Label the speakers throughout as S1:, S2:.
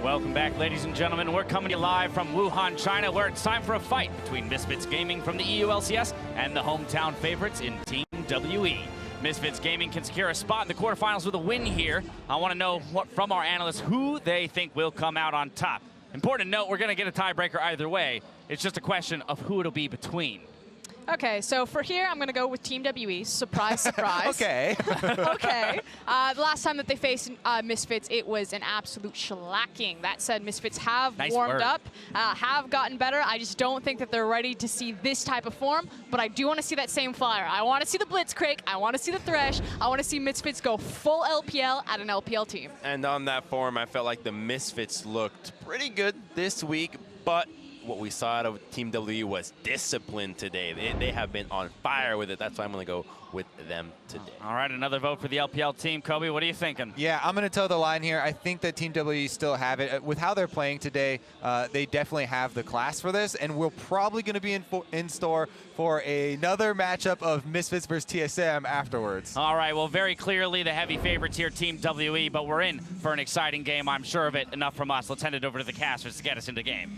S1: Welcome back, ladies and gentlemen. We're coming to you live from Wuhan, China, where it's time for a fight between Misfits Gaming from the EULCS and the hometown favorites in Team WE. Misfits Gaming can secure a spot in the quarterfinals with a win here. I want to know from our analysts who they think will come out on top. Important to note, we're going to get a tiebreaker either way. It's just a question of who it'll be between.
S2: Okay, so for here, I'm going to go with Team WE. Surprise, surprise.
S3: Okay.
S2: Okay. The last time that they faced Misfits, it was an absolute shellacking. That said, Misfits have warmed up, have gotten better. I just don't think that they're ready to see this type of form, but I do want to see that same flyer. I want to see the Blitzcrank. I want to see the Thresh. I want to see Misfits go full LPL at an LPL team.
S3: And on that form, I felt like the Misfits looked pretty good this week, but what we saw out of Team W was discipline today. They have been on fire with it. That's why I'm going to go with them today.
S1: All right, another vote for the LPL team. Kobe, what are you thinking?
S4: Yeah, I'm going to toe the line here. I think that Team W still have it. With how they're playing today, they definitely have the class for this, and we're probably going to be in store for another matchup of Misfits versus TSM afterwards.
S1: All right, well, very clearly the heavy favorites here, Team WE, but we're in for an exciting game. I'm sure of it. Enough from us. Let's hand it over to the casters to get us into game.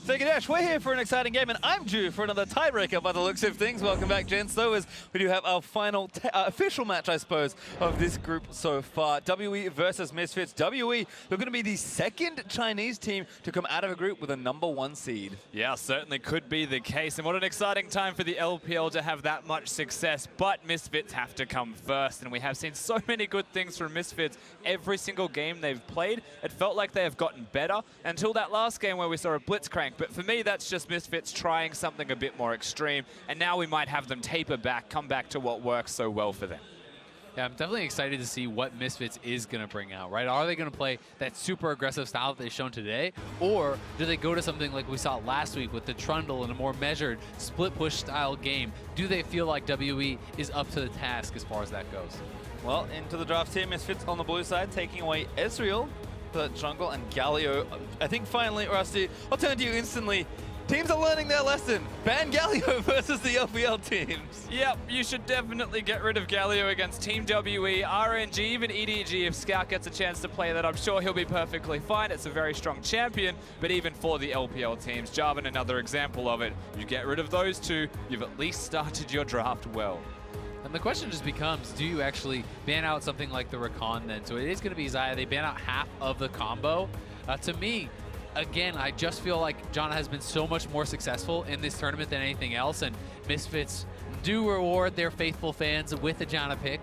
S5: Thank you, Dash. We're here for an exciting game, and I'm due for another tiebreaker by the looks of things. Welcome back, gents. So as we do have our final official match, I suppose, of this group so far. WE versus Misfits. WE, they're going to be the second Chinese team to come out of a group with a #1 seed.
S6: Yeah, certainly could be the case. And what an exciting time for the LPL to have that much success. But Misfits have to come first. And we have seen so many good things from Misfits every single game they've played. It felt like they have gotten better until that last game where we saw a Blitzcrank. But for me, that's just Misfits trying something a bit more extreme. And now we might have them taper back, come back to what works so well for them.
S7: Yeah, I'm definitely excited to see what Misfits is going to bring out, right? Are they going to play that super aggressive style that they've shown today? Or do they go to something like we saw last week with the Trundle and a more measured split push style game? Do they feel like WE is up to the task as far as that goes?
S5: Well, into the draft here, Misfits on the blue side, taking away Ezreal, the jungle, and Galio. I think finally, Rusty, I'll turn to you instantly. Teams are learning their lesson. Ban Galio versus the LPL teams.
S6: Yep, you should definitely get rid of Galio against Team WE, RNG, even EDG. If Scout gets a chance to play that, I'm sure he'll be perfectly fine. It's a very strong champion, but even for the LPL teams, Jarvan, another example of it. You get rid of those two, you've at least started your draft well.
S7: And the question just becomes, do you actually ban out something like the Rakan then? So it is going to be Xayah. They ban out half of the combo. To me, again, I just feel like Janna has been so much more successful in this tournament than anything else, and Misfits do reward their faithful fans with a Janna pick.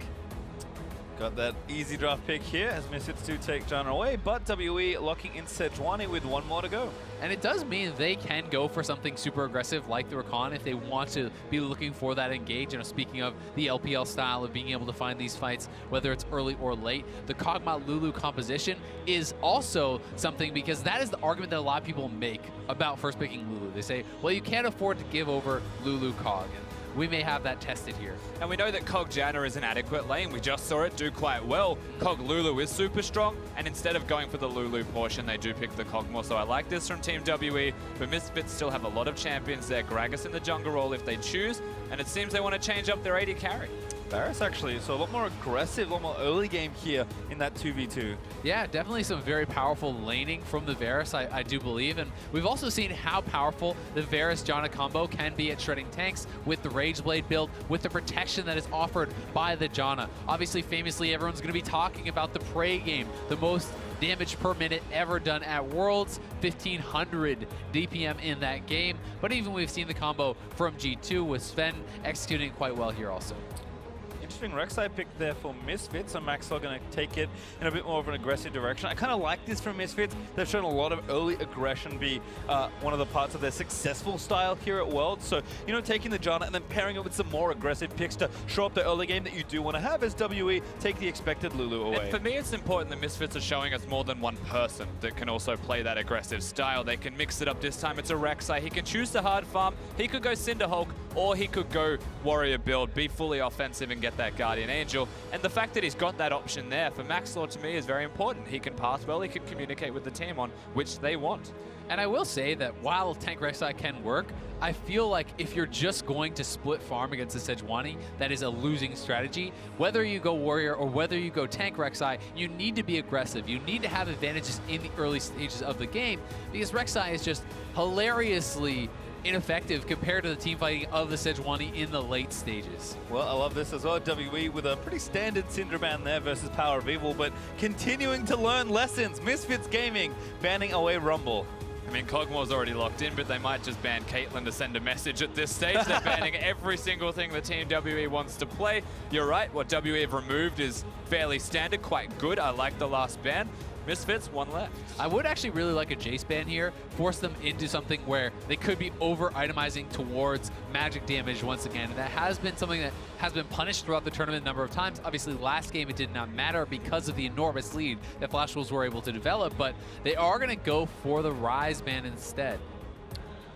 S5: Got that easy draft pick here as Misfits do take Janna away, but WE locking in Sejuani with one more to go.
S7: And it does mean they can go for something super aggressive like the Rakan if they want to be looking for that engage. And speaking of the LPL style of being able to find these fights, whether it's early or late, the Kog'Maw Lulu composition is also something, because that is the argument that a lot of people make about first picking Lulu. They say, well, you can't afford to give over Lulu Kog. And we may have that tested here.
S6: And we know that Kog Janna is an adequate lane. We just saw it do quite well. Kog Lulu is super strong, and instead of going for the Lulu portion, they do pick the Kog'Maw. So I like this from Team WE, but Misfits still have a lot of champions there. Gragas in the jungle role if they choose, and it seems they want to change up their AD carry.
S5: Varus actually, so a lot more aggressive, a lot more early game here in that 2v2.
S7: Yeah, definitely some very powerful laning from the Varus, I do believe. And we've also seen how powerful the Varus-Janna combo can be at shredding tanks with the Rage Blade build, with the protection that is offered by the Janna. Obviously, famously, everyone's going to be talking about the Prey game, the most damage per minute ever done at Worlds, 1500 DPM in that game. But even we've seen the combo from G2 with Sven executing quite well here also.
S5: Interesting Rek'Sai pick there for Misfits, so Maxlore going to take it in a bit more of an aggressive direction. I kind of like this from Misfits. They've shown a lot of early aggression be one of the parts of their successful style here at Worlds. So, you know, taking the Janna and then pairing it with some more aggressive picks to show up the early game that you do want to have as WE take the expected Lulu away.
S6: And for me, it's important that Misfits are showing us more than one person that can also play that aggressive style. They can mix it up this time. It's a Rek'Sai. He can choose to hard farm. He could go Cinderhulk, or he could go warrior build, be fully offensive and get that Guardian Angel. And the fact that he's got that option there for Maxlore to me is very important. He can pass well, he can communicate with the team on which they want.
S7: And I will say that while tank Rek'Sai can work, I feel like if you're just going to split farm against the Sejuani, that is a losing strategy. Whether you go warrior or whether you go tank Rek'Sai, you need to be aggressive. You need to have advantages in the early stages of the game because Rek'Sai is just hilariously ineffective compared to the team fighting of the Sejuani in the late stages.
S5: Well, I love this as well. WE with a pretty standard Syndra ban there versus PowerOfEvil, but continuing to learn lessons. Misfits Gaming banning away Rumble.
S6: I mean, Kog'Maw's already locked in, but they might just ban Caitlyn to send a message at this stage. They're banning every single thing the Team WE wants to play. You're right, what WE have removed is fairly standard, quite good. I like the last ban. Misfits, one left. I
S7: would actually really like a Jace ban here, force them into something where they could be over-itemizing towards magic damage once again. And that has been something that has been punished throughout the tournament a number of times. Obviously, last game it did not matter because of the enormous lead that Flash Wolves were able to develop, but they are going to go for the Rise ban instead.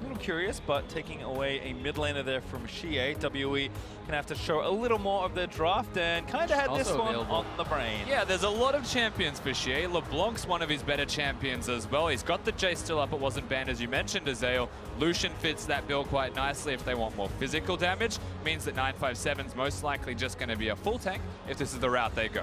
S5: A little curious, but taking away a mid laner there from xiye, WE can have to show a little more of their draft and kind of had
S7: also
S5: this one
S7: available
S5: on the brain.
S6: Yeah, there's a lot of champions for xiye. LeBlanc's one of his better champions as well. He's got the Jace still up. It wasn't banned, as you mentioned, Azael. Lucian fits that bill quite nicely if they want more physical damage. Means that 957's most likely just going to be a full tank if this is the route they go.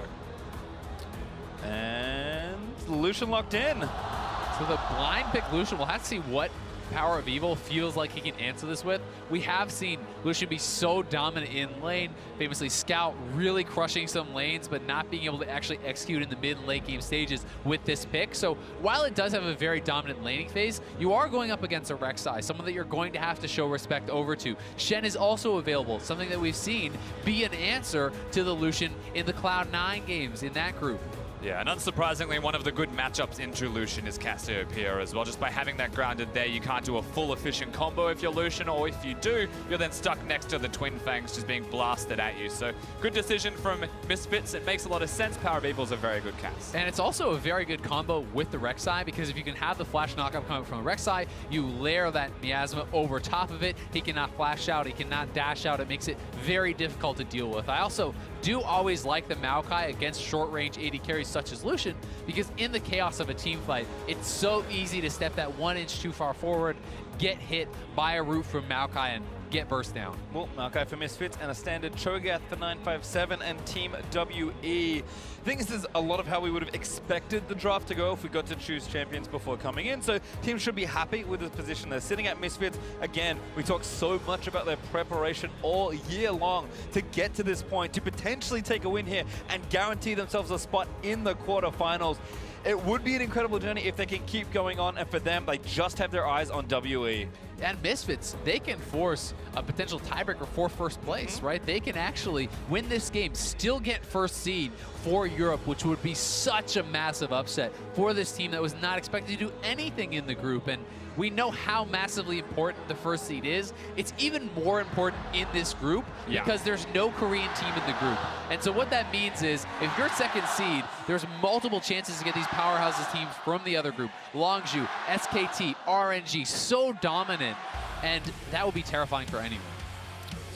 S5: And Lucian locked in.
S7: So the blind pick Lucian, we'll have to see what PowerOfEvil feels like he can answer this with. We have seen Lucian be so dominant in lane, famously Scout really crushing some lanes, but not being able to actually execute in the mid and late game stages with this pick. So while it does have a very dominant laning phase, you are going up against a Rek'Sai, someone that you're going to have to show respect over to. Shen is also available, something that we've seen be an answer to the Lucian in the Cloud9 games in that group.
S6: Yeah, and unsurprisingly, one of the good matchups into Lucian is Cassiopeia as well. Just by having that grounded there, you can't do a full efficient combo if you're Lucian, or if you do, you're then stuck next to the Twin Fangs just being blasted at you. So good decision from Misfits. It makes a lot of sense. PowerOfEvil's a very good cast.
S7: And it's also a very good combo with the Rek'Sai, because if you can have the flash knockup coming from a Rek'Sai, you layer that miasma over top of it. He cannot flash out, he cannot dash out. It makes it very difficult to deal with. I also do always like the Maokai against short-range AD carries such as Lucian, because in the chaos of a team fight, it's so easy to step that 1 inch too far forward, get hit by a root from Maokai, and get burst down.
S5: Well, Maokai for Misfits and a standard Cho'Gath for 957 and Team WE. I think this is a lot of how we would have expected the draft to go if we got to choose champions before coming in. So teams should be happy with the position they're sitting at. Misfits, again, we talk so much about their preparation all year long to get to this point, to potentially take a win here and guarantee themselves a spot in the quarterfinals. It would be an incredible journey if they can keep going on, and for them, they just have their eyes on WE.
S7: And Misfits, they can force a potential tiebreaker for first place, right? They can actually win this game, still get first seed for Europe, which would be such a massive upset for this team that was not expected to do anything in the group. And we know how massively important the first seed is. It's even more important in this group because there's no Korean team in the group. And so what that means is if you're second seed, there's multiple chances to get these powerhouses teams from the other group. Longzhu, SKT, RNG, so dominant. And that would be terrifying for anyone.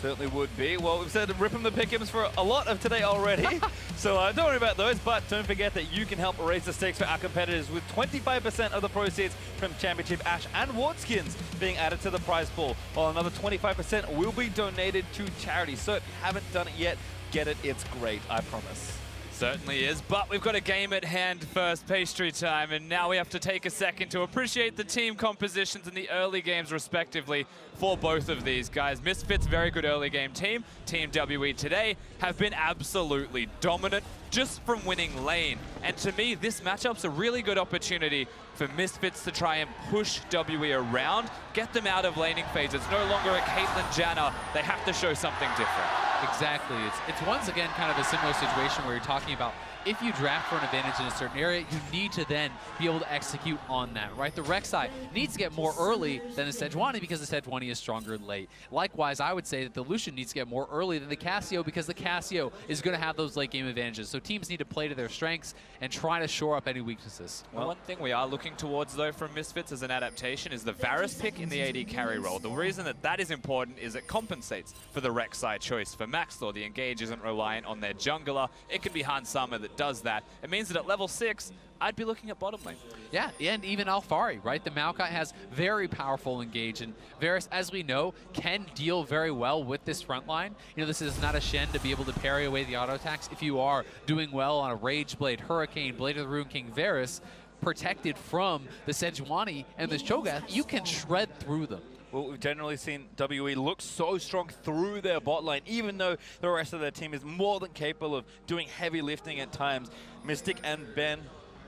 S5: Certainly would be. Well, we've said rip them the pick'ems for a lot of today already. So don't worry about those, but don't forget that you can help raise the stakes for our competitors with 25% of the proceeds from Championship Ash and Ward skins being added to the prize pool, while another 25% will be donated to charity. So if you haven't done it yet, get it. It's great, I promise.
S6: Certainly is, but we've got a game at hand first, pastry time, and now we have to take a second to appreciate the team compositions in the early games respectively for both of these guys. Misfits, very good early game team. Team WE today have been absolutely dominant just from winning lane. And to me, this matchup's a really good opportunity for Misfits to try and push WE around, get them out of laning phase. It's no longer a Caitlyn Janna. They have to show something different.
S7: Exactly. It's once again kind of a similar situation where you're talking about if you draft for an advantage in a certain area, you need to then be able to execute on that, right? The Rek'Sai needs to get more early than the Sejuani because the Sejuani is stronger late. Likewise, I would say that the Lucian needs to get more early than the Cassio because the Cassio is going to have those late game advantages. So teams need to play to their strengths and try to shore up any weaknesses.
S6: Well, one thing we are looking towards, though, from Misfits as an adaptation is the Varus pick in the AD carry role. The reason that that is important is it compensates for the Rek'Sai choice for Maxlore, the engage isn't reliant on their jungler. It can be Hansama that does that. It means that at level 6, I'd be looking at bottom lane.
S7: Yeah, and even Alphari, right? The Maokai has very powerful engage, and Varus, as we know, can deal very well with this front line. You know, this is not a Shen to be able to parry away the auto attacks. If you are doing well on a Rage Blade, Hurricane, Blade of the Rune King, Varus, protected from the Sejuani and the Cho'Gath, you can shred through them.
S5: Well, we've generally seen WE look so strong through their bot lane, even though the rest of their team is more than capable of doing heavy lifting at times. Mystic and Ben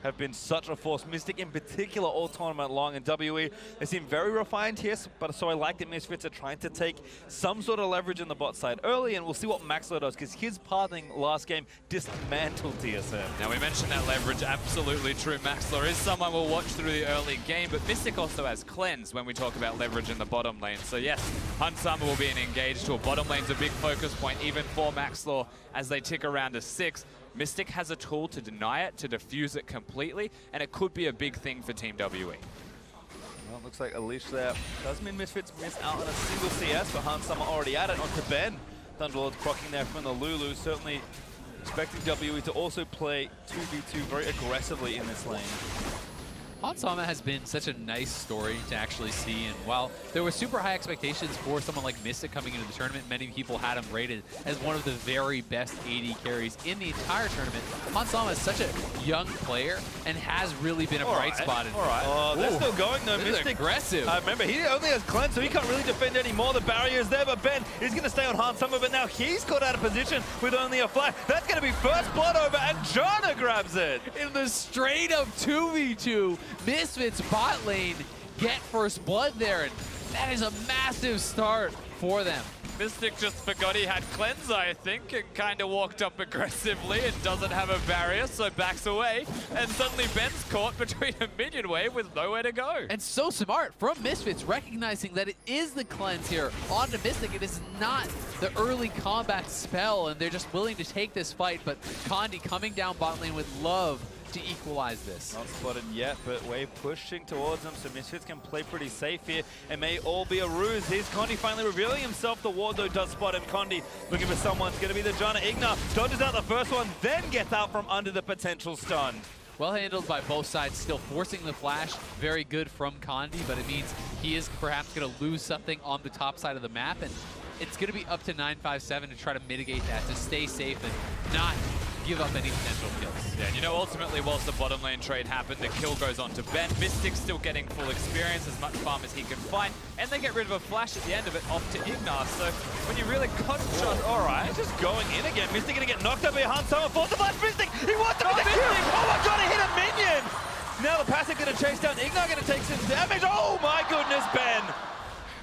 S5: have been such a force. Mystic in particular all tournament long, and WE, they seem very refined here, but so I like that Misfits are trying to take some sort of leverage in the bot side early, and we'll see what Maxlore does, because his pathing last game dismantled TSM.
S6: Now, we mentioned that leverage, absolutely true. Maxlore is someone we'll watch through the early game, but Mystic also has cleanse when we talk about leverage in the bottom lane. So yes, Hansama will be an engage to a bottom lane's a big focus point, even for Maxlore as they tick around to 6. Mystic has a tool to deny it, to defuse it completely, and it could be a big thing for Team WE.
S5: Well, it looks like a leash there does mean Misfits miss out on a single CS, but Hansama already at it onto Ben. Thunderlord's proccing there from the Lulu, certainly expecting WE to also play 2v2 very aggressively in this lane.
S7: Hansama has been such a nice story to actually see, and while there were super high expectations for someone like Mystic coming into the tournament, many people had him rated as one of the very best AD carries in the entire tournament. Hansama is such a young player and has really been a bright spot.
S5: All right. Oh, they're still going though.
S7: This
S5: Mystic,
S7: is aggressive.
S5: Remember, he only has cleanse, so he can't really defend anymore. The barrier is there, but Ben is going to stay on Hansama, but now he's caught out of position with only a flash. That's going to be first blood over, and Janna grabs it.
S7: In the straight up 2v2, Misfits bot lane get first blood there, and that is a massive start for them.
S6: Mystic just forgot he had cleanse, I think, and kind of walked up aggressively and doesn't have a barrier, so backs away. And suddenly Ben's caught between a minion wave with nowhere to go.
S7: And so smart from Misfits, recognizing that it is the cleanse here onto Mystic. It is not the early combat spell, and they're just willing to take this fight. But Condi coming down bot lane with love to equalize this.
S5: Not spotted yet, but Wave pushing towards them, so Misfits can play pretty safe here. It may all be a ruse. Here's Condi finally revealing himself. The ward, though, does spot him. Condi looking for someone. It's going to be the Janna. IgNar dodges out the first one, then gets out from under the potential stun.
S7: Well handled by both sides, still forcing the flash. Very good from Condi, but it means he is perhaps going to lose something on the top side of the map, and it's going to be up to 957 to try to mitigate that, to stay safe and not give up any potential kills.
S6: Yeah, and you know, ultimately, whilst the bottom lane trade happened, the kill goes on to Ben. Mystic's still getting full experience, as much farm as he can find, and they get rid of a flash at the end of it off to IgNar. So when you really gunshot,
S5: all right, just going in again. Mystic gonna get knocked up by Hansama. Force the flash. Mystic, he wants to be the kill. Oh my god, he hit a minion. Now the passive gonna chase down. IgNar gonna take some damage. Oh my goodness, Ben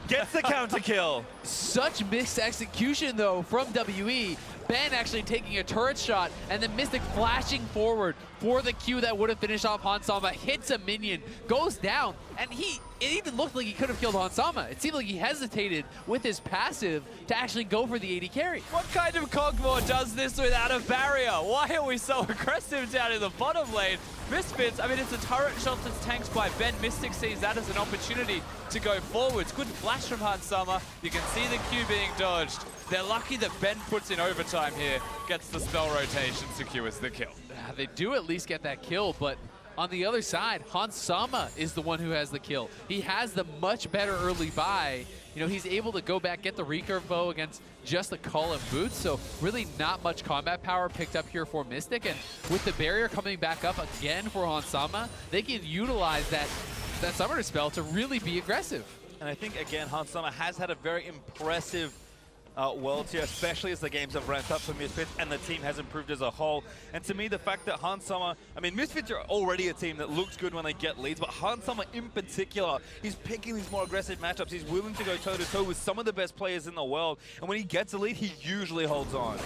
S5: gets the counter kill.
S7: Such missed execution though from WE. Ben actually taking a turret shot, and then Mystic flashing forward for the Q that would have finished off Hansama, hits a minion, goes down, and it even looked like he could have killed Hansama. It seemed like he hesitated with his passive to actually go for the AD carry.
S6: What kind of Kog'Maw does this without a barrier? Why are we so aggressive down in the bottom lane? Misfits, I mean, it's a turret shot that's tanked by Ben. Mystic sees that as an opportunity to go forwards. Good flash from Hansama. You can see the Q being dodged. They're lucky that Ben puts in overtime here, gets the spell rotation, secures the kill.
S7: They do at least get that kill, but on the other side, Hansama is the one who has the kill. He has the much better early buy. You know, he's able to go back, get the recurve bow against just the call and boots, so really not much combat power picked up here for Mystic, and with the barrier coming back up again for Hansama, they can utilize that summoner spell to really be aggressive.
S5: And I think, again, Hansama has had a very impressive worlds here, especially as the games have ramped up for Misfits and the team has improved as a whole. And to me, the fact that Hansama, I mean, Misfits are already a team that looks good when they get leads, but Hansama in particular, he's picking these more aggressive matchups. He's willing to go toe-to-toe with some of the best players in the world. And when he gets a lead, he usually holds on.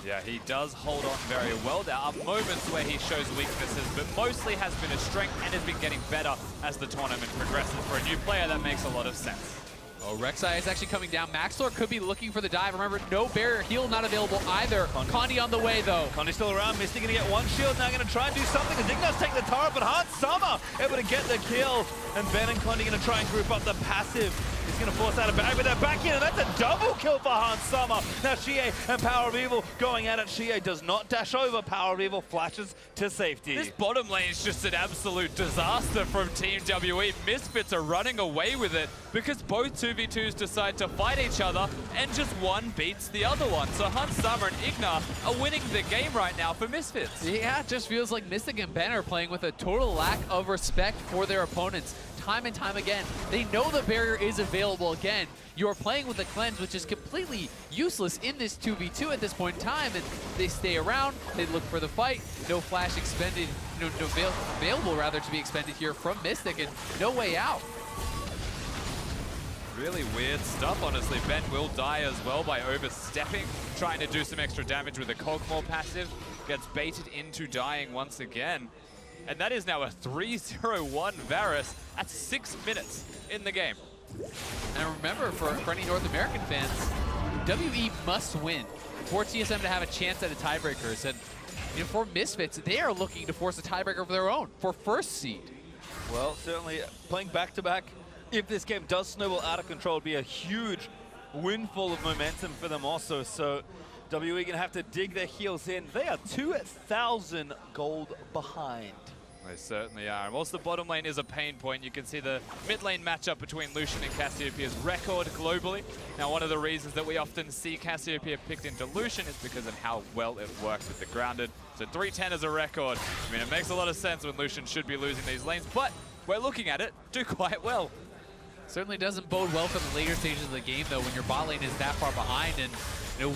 S6: Yeah, he does hold on very well. There are moments where he shows weaknesses, but mostly has been a strength and has been getting better as the tournament progresses. For a new player, that makes a lot of sense.
S7: Oh, Rek'Sai is actually coming down. Maxlore could be looking for the dive. Remember, no barrier heal not available either. Condi on the way, though.
S5: Condi's still around. Mystic gonna get one shield. Now gonna try and do something. As IgNar's taking the turret, but Hansama able to get the kill. And Ben and Condi gonna try and group up the passive. He's going to force out a bag with that back in, and that's a double kill for Hans Sama. Now xiye and PowerOfEvil going at it. xiye does not dash over. PowerOfEvil flashes to safety.
S6: This bottom lane is just an absolute disaster from Team WE. Misfits are running away with it because both 2v2s decide to fight each other and just one beats the other one. So Hans Sama and IgNar are winning the game right now for Misfits.
S7: Yeah, it just feels like Mystic and Ben are playing with a total lack of respect for their opponents. Time and time again, they know the barrier is available again. You're playing with the cleanse, which is completely useless in this 2v2 at this point in time, and they stay around, they look for the fight. No flash expended, no available rather to be expended here from Mystic, and no way out.
S6: Really weird stuff, honestly. Ben will die as well by overstepping, trying to do some extra damage with a Kog'Maw passive. Gets baited into dying once again. And that is now a 3-0-1 Varus at 6 minutes in the game.
S7: And remember, for any North American fans, WE must win for TSM to have a chance at a tiebreakers. And for Misfits, they are looking to force a tiebreaker of their own for first seed.
S5: Well, certainly playing back-to-back, if this game does snowball out of control, it'd be a huge windfall of momentum for them also. So WE gonna have to dig their heels in. They are 2,000 gold behind.
S6: They certainly are. And whilst the bottom lane is a pain point, you can see the mid lane matchup between Lucian and Cassiopeia's record globally. Now, one of the reasons that we often see Cassiopeia picked into Lucian is because of how well it works with the grounded. So 310 is a record. I mean, it makes a lot of sense when Lucian should be losing these lanes, but we're looking at it do quite well.
S7: Certainly doesn't bode well for the later stages of the game, though, when your bot lane is that far behind, and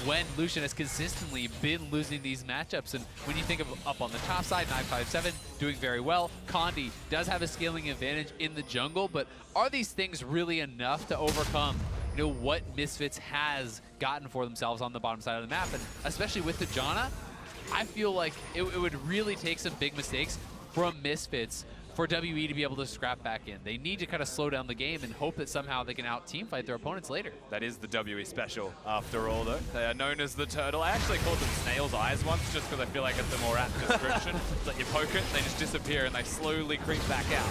S7: when Lucian has consistently been losing these matchups. And when you think of up on the top side, 957 doing very well. Condi does have a scaling advantage in the jungle, but are these things really enough to overcome what Misfits has gotten for themselves on the bottom side of the map? And especially with the Janna, I feel like it would really take some big mistakes from Misfits for WE to be able to scrap back in. They need to kind of slow down the game and hope that somehow they can out-teamfight their opponents later.
S6: That is the WE special, after all, though. They are known as the Turtle. I actually called them Snail's Eyes once, just because I feel like it's a more apt description. It's like you poke it, they just disappear, and they slowly creep back out.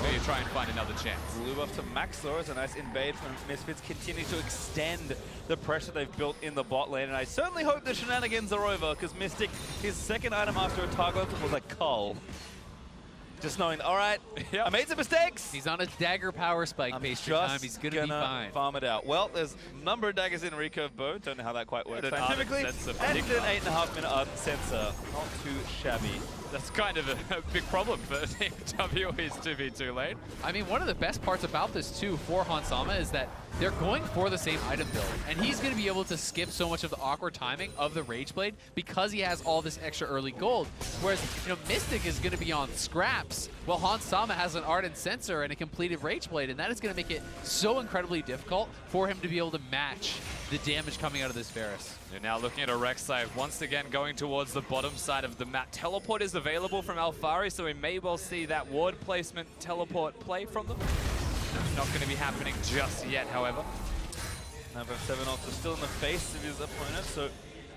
S6: So you try and find another chance.
S5: Lulu up to Maxlore as a nice invade from Misfits. Continue to extend the pressure they've built in the bot lane, and I certainly hope the shenanigans are over, because Mystic, his second item after a target was a cull. Just knowing, all right, yep. I made some mistakes.
S7: He's on a dagger power spike based time. He's going to be fine.
S5: Farm it out. Well, there's a number of daggers in recurve bow. Don't know how that quite works scientifically. And an 8.5 minute ardent sensor. Not too shabby.
S6: That's kind of a big problem for Team WE's 2v2 lane.
S7: I mean, one of the best parts about this, too, for Hans Sama is that they're going for the same item build. And he's going to be able to skip so much of the awkward timing of the Rage Blade because he has all this extra early gold. Whereas, Mystic is going to be on scraps, while Hans Sama has an Ardent Sensor and a completed Rage Blade. And that is going to make it so incredibly difficult for him to be able to match the damage coming out of this Varus.
S6: You're now looking at a Rek'Sai once again going towards the bottom side of the map. Teleport is available from Alphari, so we may well see that ward placement teleport play from them. Not going to be happening just yet, however.
S5: Number 7 also still in the face of his opponent, so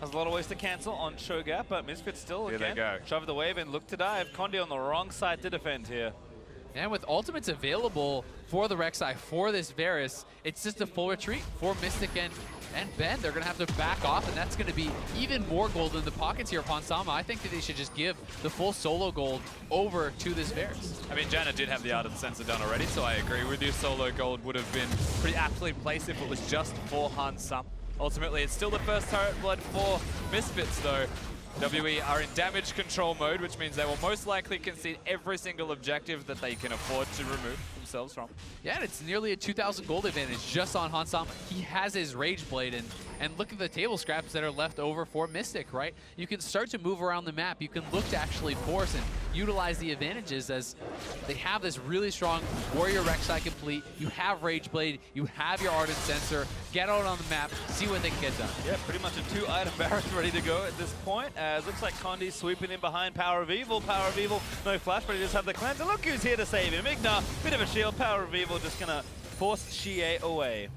S5: has a lot of ways to cancel on Cho'Gath, but Misfits still
S6: here
S5: again
S6: they go.
S5: Shove the wave and look to dive. Condi on the wrong side to defend here.
S7: And with ultimates available for the Rek'Sai for this Varus, it's just a full retreat for Mystic and Ben. They're going to have to back off, and that's going to be even more gold in the pockets here of Hans Sama. I think that they should just give the full solo gold over to this Varus.
S6: I mean, Janna did have the Ardent Sensor done already, so I agree with you. Solo gold would have been pretty aptly placed if it was just for Hans Sama. Ultimately, it's still the first turret blood for Misfits, though. WE are in damage control mode, which means they will most likely concede every single objective that they can afford to remove themselves from.
S7: Yeah, and it's nearly a 2,000 gold advantage just on Hans Sama. He has his Rage Blade, and look at the table scraps that are left over for Mystic, right? You can start to move around the map. You can look to actually force and utilize the advantages as they have this really strong Warrior Rek'Sai complete. You have Rage Blade, you have your Ardent Sensor. Get out on the map, see what they can get done.
S5: Yeah, pretty much a 2-item Varus ready to go at this point. As looks like Condi sweeping in behind PowerOfEvil. PowerOfEvil, no flash, but he does have the cleanse. And look who's here to save him. IgNar, bit of a shield. PowerOfEvil just gonna force xiye away.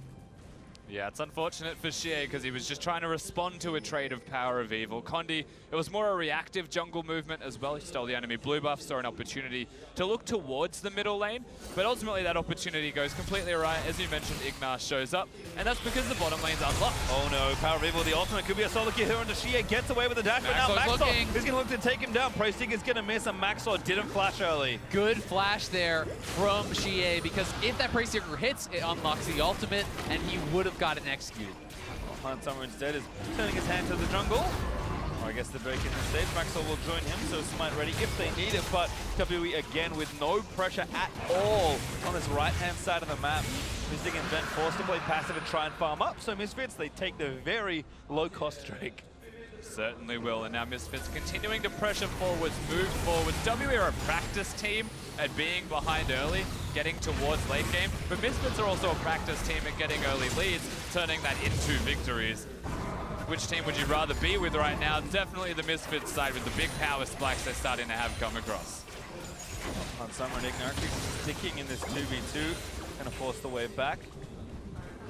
S6: Yeah, it's unfortunate for xiye because he was just trying to respond to a trade of PowerOfEvil. Condi, it was more a reactive jungle movement as well. He stole the enemy blue buff, saw an opportunity to look towards the middle lane, but ultimately that opportunity goes completely right. As you mentioned, IgNar shows up, and that's because the bottom lane's unlocked.
S5: Oh no, PowerOfEvil, the ultimate could be a solo kill here, and xiye gets away with the dash, but now Maxlore is going to look to take him down. Prostig is going to miss, and Maxlore didn't flash early.
S7: Good flash there from xiye, because if that Prostig hits, it unlocks the ultimate, and he would have got it executed.
S5: Summer instead is turning his hand to the jungle. Or I guess the Drake in the stage. Maxlore will join him, so Smite ready if they need it, but WE again with no pressure at all on this right-hand side of the map. Mystic and Ben forced to play passive and try and farm up, so Misfits, they take the very low-cost Drake.
S6: Certainly will, and now Misfits continuing to pressure forwards, move forwards. WE are a practice team at being behind early, getting towards late game, but Misfits are also a practice team at getting early leads, turning that into victories. Which team would you rather be with right now? Definitely the Misfits side with the big power spikes they're starting to have come across.
S5: On Summer and IgNar sticking in this 2v2, gonna force the way back.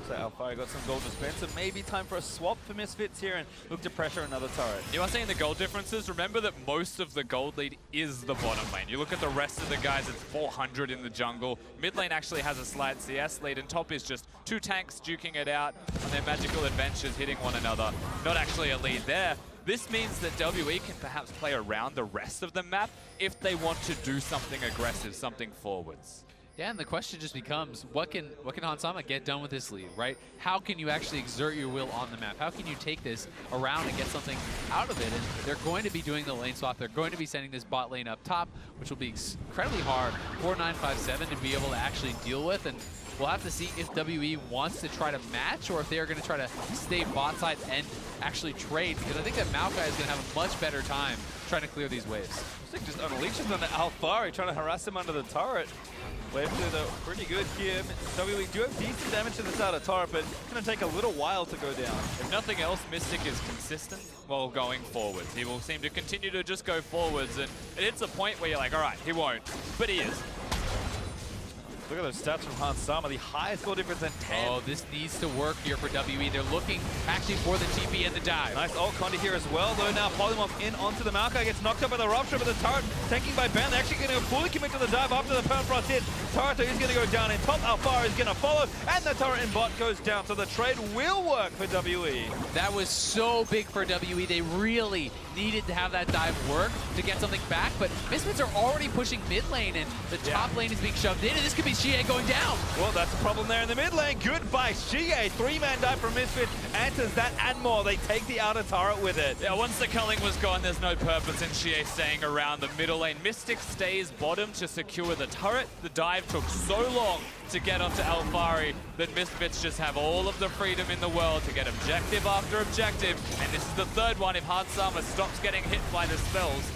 S5: So Alphari got some gold to spend, so maybe time for a swap for Misfits here and look to pressure another turret.
S6: You are seeing the gold differences. Remember that most of the gold lead is the bottom lane. You look at the rest of the guys, it's 400 in the jungle. Mid lane actually has a slight CS lead, and top is just 2 tanks duking it out on their magical adventures, hitting one another. Not actually a lead there. This means that WE can perhaps play around the rest of the map if they want to do something aggressive, something forwards.
S7: Yeah, and the question just becomes, what can Hansama get done with this lead, right? How can you actually exert your will on the map? How can you take this around and get something out of it? And they're going to be doing the lane swap. They're going to be sending this bot lane up top, which will be incredibly hard for 957 to be able to actually deal with. And we'll have to see if WE wants to try to match or if they're going to try to stay bot side and actually trade, because I think that Maokai is going to have a much better time trying to clear these waves.
S5: Just unleashes on the Alphari, trying to harass him under the turret. Wave clear though, pretty good here. WE do have decent damage to this outer turret, but it's going to take a little while to go down.
S6: If nothing else, Mystic is consistent while going forwards. He will seem to continue to just go forwards, and it hits a point where you're like, all right, he won't, but he is.
S5: Look at those stats from Hansama, the highest goal difference in 10.
S7: Oh, this needs to work here for WE. They're looking actually for the TP and the dive.
S5: Nice ult Condi here as well, though now Polymorph in onto the Maokai, gets knocked up by the rupture, but the turret tanking by Ben. They're actually going to fully commit to the dive after the Permafrost hit. Turret is going to go down in top, Alphari is going to follow, and the turret in bot goes down, so the trade will work for WE.
S7: That was so big for WE. They really needed to have that dive work to get something back, but Misfits are already pushing mid lane, and the top lane is being shoved in, and this could be xiye going down.
S5: Well, that's a problem there in the mid lane. Goodbye, xiye. 3-man dive from Misfits, answers that and more. They take the outer turret with it.
S6: Yeah, once the culling was gone, there's no purpose in xiye staying around the middle lane. Mystic stays bottom to secure the turret. The dive took so long to get onto Alphari that Misfits just have all of the freedom in the world to get objective after objective, and this is the third one if Hansama stops getting hit by the spells.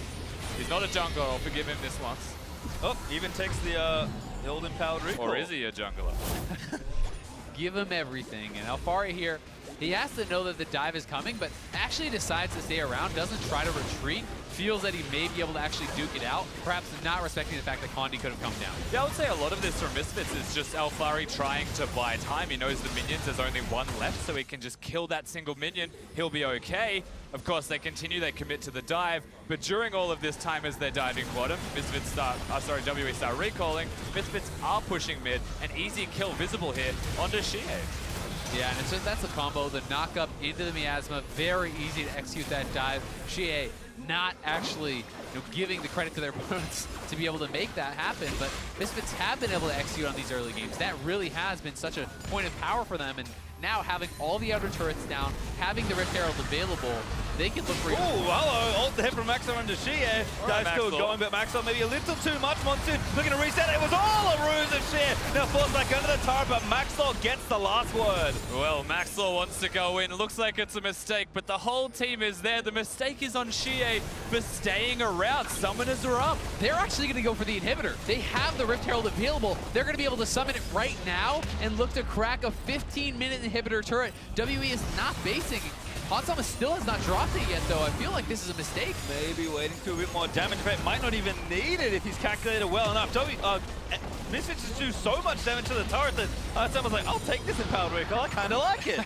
S6: He's not a jungler, I'll forgive him this once.
S5: Oh, even takes the old empowered recall.
S6: Or is he a jungler?
S7: Give him everything, and Alphari here, he has to know that the dive is coming, but actually decides to stay around, doesn't try to retreat, feels that he may be able to actually duke it out, perhaps not respecting the fact that Condi could have come down.
S6: Yeah, I would say a lot of this from Misfits is just Alphari trying to buy time. He knows the minions, there's only one left, so he can just kill that single minion. He'll be okay. Of course, they continue, they commit to the dive, but during all of this time as they're diving bottom, WE start recalling. Misfits are pushing mid, an easy kill visible here onto xiye.
S7: Yeah, and so that's a combo, the knock up into the miasma, very easy to execute that dive. xiye not actually giving the credit to their opponents to be able to make that happen, but Misfits have been able to execute on these early games. That really has been such a point of power for them, and now having all the outer turrets down, having the Rift Herald available, they can look for...
S5: Oh, hello, ult there from Maxlore into xiye.
S6: Right,
S5: Dive's still going, but Maxlore maybe a little too much. Monsoon looking to reset. It was all a ruse of xiye. Now falls back under the turret, but Maxlore gets the last word.
S6: Well, Maxlore wants to go in. Looks like it's a mistake, but the whole team is there. The mistake is on xiye for staying around. Summoners are up.
S7: They're actually going to go for the inhibitor. They have the Rift Herald available. They're going to be able to summon it right now and look to crack a 15-minute inhibitor turret. WE is not basing Hansama still has not dropped it yet, though. I feel like this is a mistake.
S5: Maybe waiting to a bit more damage, but might not even need it if he's calculated well enough. Misfits just do so much damage to the turret that Hansama's like, I'll take this in powered recall. I kind of like it.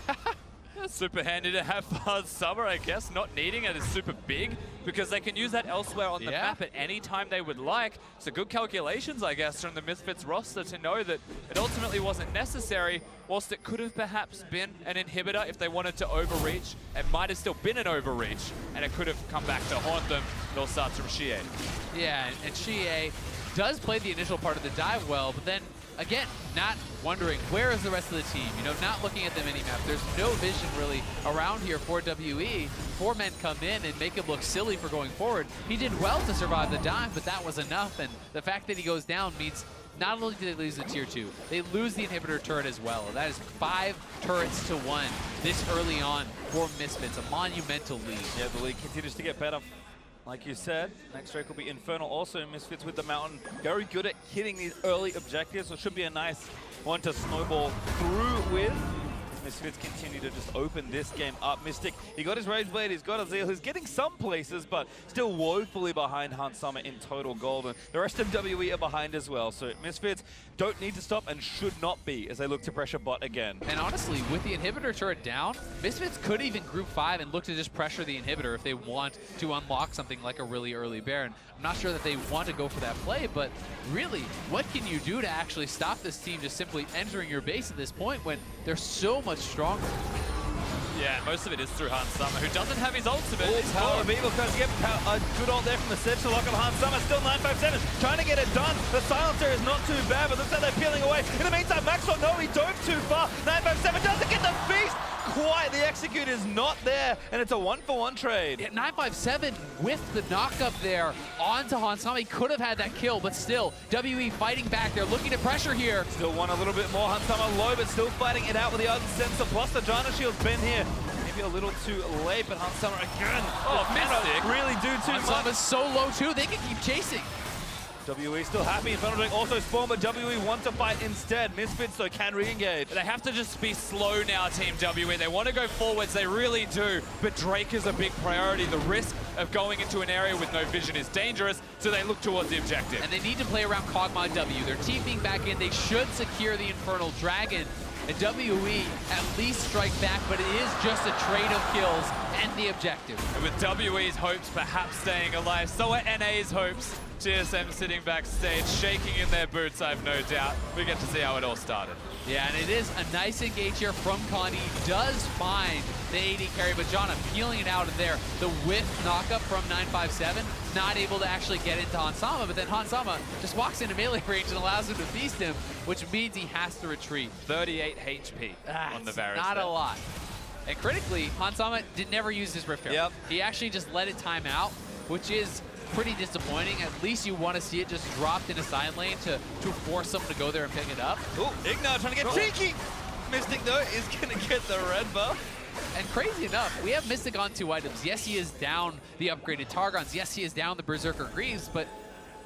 S6: Super handy to have Summer, I guess. Not needing it is super big because they can use that elsewhere on the map at any time they would like. So good calculations, I guess, from the Misfits roster to know that it ultimately wasn't necessary, whilst it could have perhaps been an inhibitor if they wanted to overreach. It might have still been an overreach, and it could have come back to haunt them. It all starts from xiye.
S7: Yeah, and xiye does play the initial part of the dive well, but then again, not wondering where is the rest of the team, you know, not looking at the mini-map. There's no vision really around here for WE. 4 men come in and make him look silly for going forward. He did well to survive the dive, but that was enough, and the fact that he goes down means not only do they lose the tier 2, they lose the inhibitor turret as well. That is 5 turrets to 1 this early on for Misfits, a monumental lead.
S5: Yeah, the lead continues to get better. Like you said, next strike will be Infernal. Also, Misfits with the Mountain, very good at hitting these early objectives, so it should be a nice one to snowball through with. Misfits continue to just open this game up. Mystic, he got his Rage Blade, he's got a Zeal, who's getting some places, but still woefully behind Hansama in total gold. And the rest of WE are behind as well. So Misfits don't need to stop and should not be as they look to pressure bot again.
S7: And honestly, with the inhibitor turret down, Misfits could even group 5 and look to just pressure the inhibitor if they want to unlock something like a really early Baron. I'm not sure that they want to go for that play, but really, what can you do to actually stop this team just simply entering your base at this point when they're so much stronger?
S6: Yeah, most of it is through Hansama, who doesn't have his ultimate.
S5: PowerOfEvil tries to get a good ult there from the Sedge to lock up Hansama. Still 957, trying to get it done. The silencer is not too bad, but looks like they're peeling away. In the meantime, Maxlore, no, he dove too far. 957 doesn't get the beast quite. The execute is not there, and it's a 1-for-1 trade.
S7: Yeah, 957 with the knock-up there onto Hansama. He could have had that kill, but still, WE fighting back. They're looking to pressure here.
S5: Still want a little bit more. Hansama low, but still fighting it out with the Ardent Sensor. Plus the Janna shield's been here. Maybe a little too late, but Hansama again.
S6: Oh, Mystic.
S5: Really do too much.
S7: Hansama's so low too, they can keep chasing.
S5: WE still happy. Infernal also spawned, but WE want to fight instead. Misfits, though, can re-engage.
S6: They have to just be slow now, Team WE. They want to go forwards, they really do, but Drake is a big priority. The risk of going into an area with no vision is dangerous, so they look towards the objective.
S7: And they need to play around Kog'Maw W. They're TPing back in. They should secure the Infernal Dragon. And WE at least strike back, but it is just a trade of kills and the objective.
S6: And with WE's hopes perhaps staying alive, so are NA's hopes. GSM sitting backstage, shaking in their boots, I've no doubt. We get to see how it all started.
S7: Yeah, and it is a nice engage here from Condi. Does find the AD carry, but Janna peeling it out of there. The whiff knockup from 957, not able to actually get into Hansama, but then Hansama just walks into melee range and allows him to feast him, which means he has to retreat.
S6: 38 HP on the Varus.
S7: Not a lot. And critically, Hansama did never use his Rift Herald.
S5: Yep.
S7: He actually just let it time out, which is pretty disappointing. At least you want to see it just dropped in a side lane to force someone to go there and pick it up.
S5: Ooh, IgNar trying to get cheeky. Mystic, though, is going to get the red buff.
S7: And crazy enough, we have Mystic on 2 items. Yes, he is down the upgraded Targons. Yes, he is down the Berserker Greaves, but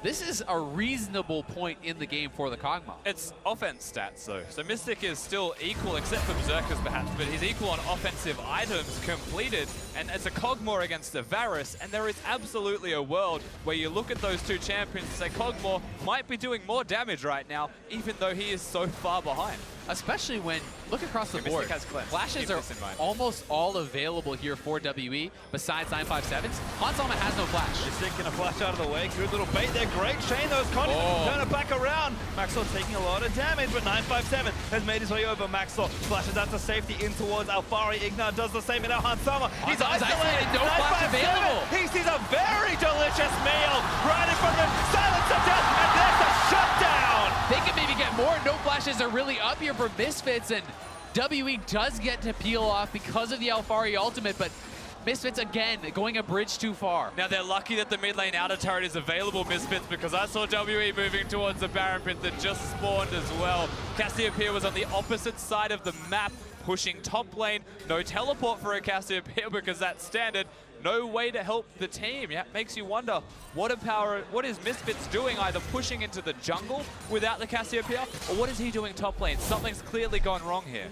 S7: this is a reasonable point in the game for the Kog'Maw.
S6: It's offense stats, though. So Mystic is still equal, except for Berserkers, perhaps, but he's equal on offensive items completed. And it's a Kog'Maw against a Varus, and there is absolutely a world where you look at those two champions and say Kog'Maw might be doing more damage right now, even though he is so far behind.
S7: Especially when, look across the board, flashes are almost all available here for WE, besides 957's. Hansama has no flash.
S5: Mystic gonna flash out of the way. Good little bait there. Great chain, those Condi. Turn it back around. Maxlore taking a lot of damage, but 957 has made his way over. Maxlore flashes out to safety in towards Alphari. IgNar does the same, and now Hansama. He's isolated.
S7: No flash available.
S5: He sees a very delicious meal right in front of him. Silence of death, and there's a shutdown.
S7: They can maybe get more. No flashes are really up here for Misfits, and WE does get to peel off because of the Alphari ultimate, but Misfits again going a bridge too far.
S6: Now they're lucky that the mid lane outer turret is available, Misfits, because I saw WE moving towards the Baron pit that just spawned as well. Cassiopeia was on the opposite side of the map, pushing top lane. No teleport for a Cassiopeia because that's standard. No way to help the team. Yeah, makes you wonder, what is Misfits doing, either pushing into the jungle without the Cassiopeia, or what is he doing top lane? Something's clearly gone wrong here.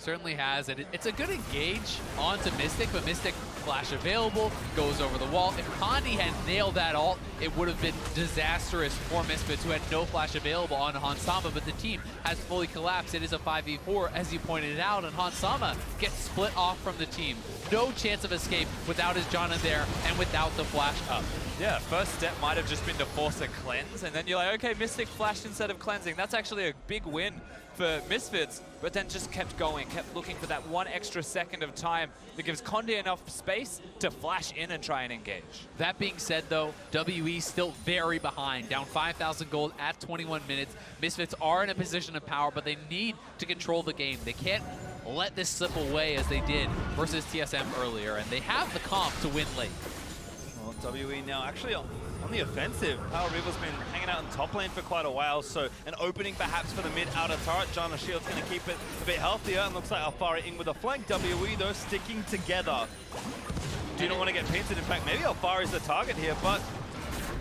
S7: Certainly has, and it's a good engage onto Mystic, but Mystic flash available, goes over the wall. If Condi had nailed that ult, it would have been disastrous for Misfits, who had no flash available on Hansama, but the team has fully collapsed. It is a 5v4, as you pointed out, and Hansama gets split off from the team. No chance of escape without his Janna there and without the flash up.
S6: Yeah, first step might have just been to force a cleanse, and then you're like, okay, Mystic flashed instead of cleansing. That's actually a big win for Misfits, but then just kept going, kept looking for that one extra second of time that gives Condi enough space to flash in and try and engage.
S7: That being said, though, WE still very behind, down 5,000 gold at 21 minutes. Misfits are in a position of power, but they need to control the game. They can't let this slip away as they did versus TSM earlier, and they have the comp to win late.
S5: Well, WE now actually on the offensive. PowerOfEvil's been hanging out in top lane for quite a while, so an opening perhaps for the mid outer turret. Janna Shield's going to keep it a bit healthier, and looks like Alphari in with a flank. WE, though, sticking together. Do not want to get painted. In fact, maybe Alphari's the target here, but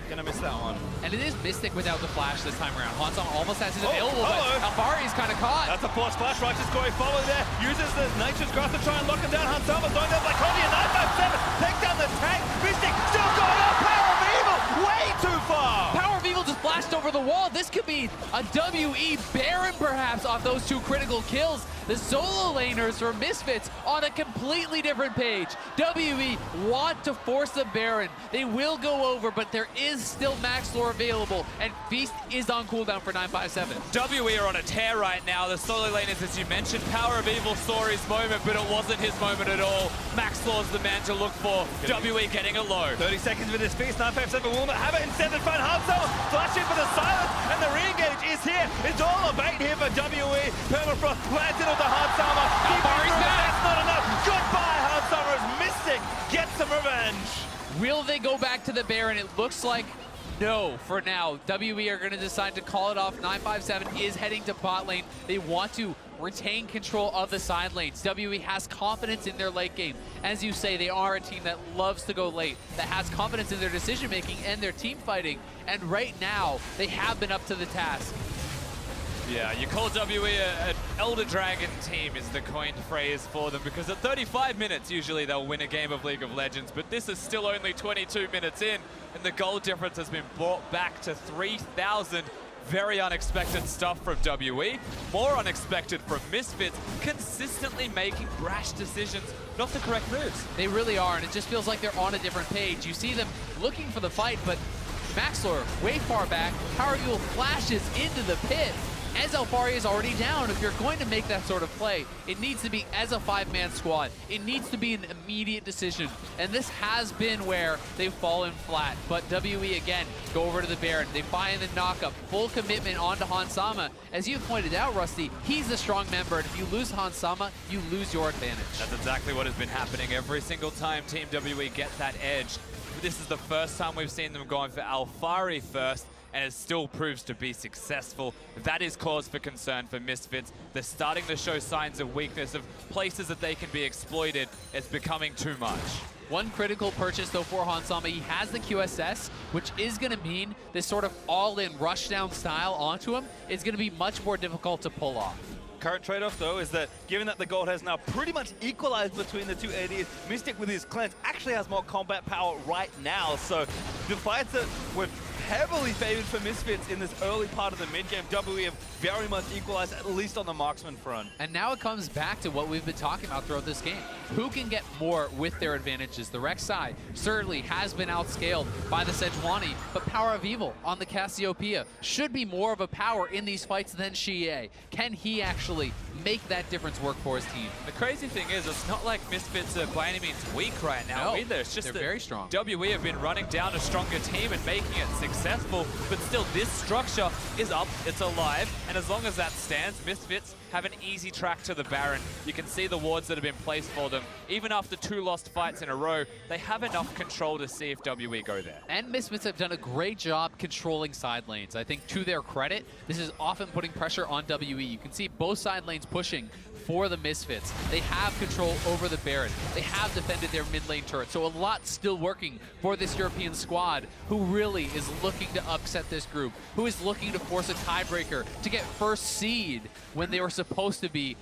S5: gonna miss that one.
S7: And it is Mystic without the flash this time around. Hansama almost has it available, but Alphari's kind of caught.
S5: That's a forced flash. Righteous Gory follow there. Uses the Nature's Grasp to try and lock him down. Hansama's going down by Condi, and 957. Take down the tank. Mystic still going up. PowerOfEvil way too far.
S7: PowerOfEvil just flashed over the wall. This could be a WE Baron perhaps off those two critical kills. The solo laners for Misfits on a completely different page. WE want to force the Baron. They will go over, but there is still Maxlore available, and Feast is on cooldown for 957.
S6: WE are on a tear right now. The solo laners, as you mentioned, PowerOfEvil saw his moment, but it wasn't his moment at all. Maxlore's the man to look for. WE getting a low.
S5: 30 seconds with this Feast. 957 will not have it. Instead, they find Hansama flashing for the silence, and the re-engage is here. It's all a bait here for WE. Permafrost planted on the Hansama.
S7: Alphari's back.
S5: That's not enough. Goodbye, Hansama, as Mystic gets some revenge.
S7: Will they go back to the Baron? It looks like no for now. WE are going to decide to call it off. 957 is heading to bot lane. They want to retain control of the side lanes. WE has confidence in their late game. As you say, they are a team that loves to go late, that has confidence in their decision making and their team fighting. And right now, they have been up to the task.
S6: Yeah, you call WE an Elder Dragon team is the coined phrase for them, because at 35 minutes, usually they'll win a game of League of Legends, but this is still only 22 minutes in, and the goal difference has been brought back to 3,000. Very unexpected stuff from WE, more unexpected from Misfits, consistently making brash decisions, not the correct moves.
S7: They really are, and it just feels like they're on a different page. You see them looking for the fight, but Maxlore way far back. PowerOfEvil flashes into the pit. As Alphari is already down, if you're going to make that sort of play, it needs to be as a five-man squad. It needs to be an immediate decision. And this has been where they've fallen flat. But WE, again, go over to the Baron. They find the knockup. Full commitment onto Hansama. As you pointed out, Rusty, he's a strong member. And if you lose Hansama, you lose your advantage.
S6: That's exactly what has been happening every single time Team WE gets that edge. This is the first time we've seen them going for Alphari first, and it still proves to be successful. That is cause for concern for Misfits. They're starting to show signs of weakness, of places that they can be exploited. It's becoming too much.
S7: One critical purchase, though, for Hansama. He has the QSS, which is going to mean this sort of all-in rushdown style onto him is going to be much more difficult to pull off.
S5: Current trade-off, though, is that given that the gold has now pretty much equalized between the two ADs, Mystic with his cleanse actually has more combat power right now. So the fights that were heavily favored for Misfits in this early part of the mid-game, WE have very much equalized, at least on the marksman front.
S7: And now it comes back to what we've been talking about throughout this game. Who can get more with their advantages? The Rek'Sai certainly has been outscaled by the Sejuani, but PowerOfEvil on the Cassiopeia should be more of a power in these fights than xiye. Can he actually make that difference work for his team?
S6: The crazy thing is, it's not like Misfits are by any means weak right now either. It's just
S7: they're
S6: that
S7: very strong.
S6: WE have been running down a stronger team and making it successful, but still this structure is up, it's alive, and as long as that stands, Misfits have an easy track to the Baron. You can see the wards that have been placed for them. Even after 2 lost fights in a row, they have enough control to see if WE go there.
S7: And Misfits have done a great job controlling side lanes. I think to their credit, this is often putting pressure on WE. You can see both side lanes pushing for the Misfits. They have control over the Baron. They have defended their mid lane turret. So a lot still working for this European squad, who really is looking to upset this group, who is looking to force a tiebreaker to get first seed when they were supposed to be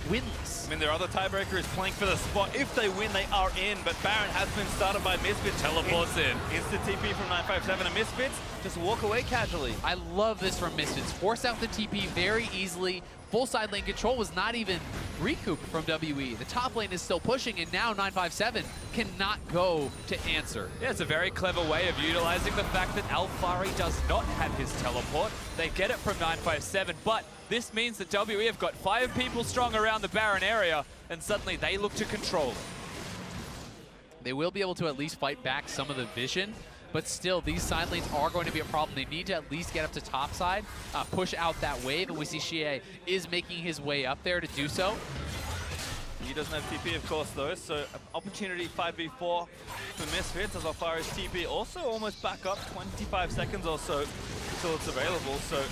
S7: winless.
S5: I mean, their other tiebreaker is playing for the spot. If they win, they are in, but Baron has been started by Misfits.
S6: Teleports in.
S5: Instant TP from 957, and Misfits just walk away casually.
S7: I love this from Misfits. Force out the TP very easily. Full side lane control was not even recouped from WE. The top lane is still pushing, and now 957 cannot go to answer.
S6: Yeah, it's a very clever way of utilizing the fact that Alphari does not have his teleport. They get it from 957, but this means that WE have got 5 people strong around the Baron area, and suddenly they look to control it.
S7: They will be able to at least fight back some of the vision, but still, these side lanes are going to be a problem. They need to at least get up to top side, push out that wave, and we see xiye is making his way up there to do so.
S5: He doesn't have TP, of course, though, so opportunity 5v4 for Misfits, as Alphari's TP also almost back up, 25 seconds or so until it's available. So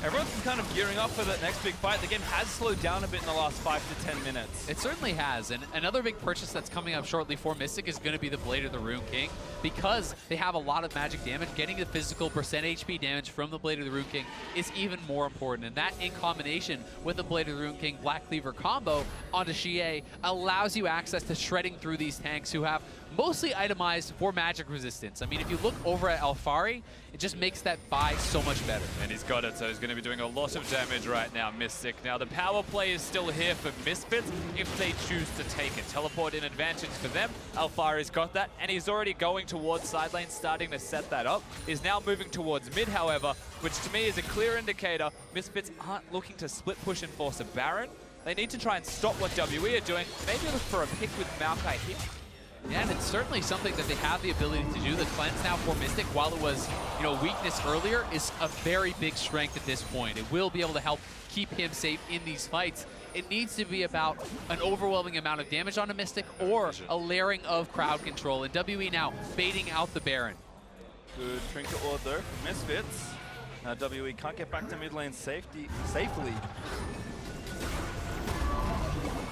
S5: everyone's kind of gearing up for that next big fight. The game has slowed down a bit in the last 5 to 10 minutes.
S7: It certainly has, and another big purchase that's coming up shortly for Mystic is going to be the Blade of the Rune King. Because they have a lot of magic damage, getting the physical percent HP damage from the Blade of the Rune King is even more important. And that, in combination with the Blade of the Rune King Black Cleaver combo onto xiye, allows you access to shredding through these tanks who have mostly itemized for magic resistance. I mean, if you look over at Alphari, it just makes that buy so much better.
S6: And he's got it, so he's going to be doing a lot of damage right now, Mystic. Now, the power play is still here for Misfits if they choose to take it. Teleport in advantage for them. Alphari's got that, and he's already going towards side lane, starting to set that up. He's now moving towards mid, however, which to me is a clear indicator Misfits aren't looking to split push and force a Baron. They need to try and stop what WE are doing. Maybe look for a pick with Maokai here.
S7: Yeah, and it's certainly something that they have the ability to do. The cleanse now for Mystic, while it was, you know, weakness earlier, is a very big strength at this point. It will be able to help keep him safe in these fights. It needs to be about an overwhelming amount of damage on a Mystic or a layering of crowd control. And WE now baiting out the Baron.
S5: Good trinket ward though for Misfits. Now WE can't get back to mid lane safely.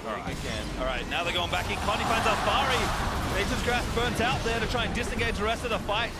S5: Again. All right, now they're going back in. Condi finds Alphari. Nature's Grasp burnt out there to try and disengage the rest of the fight.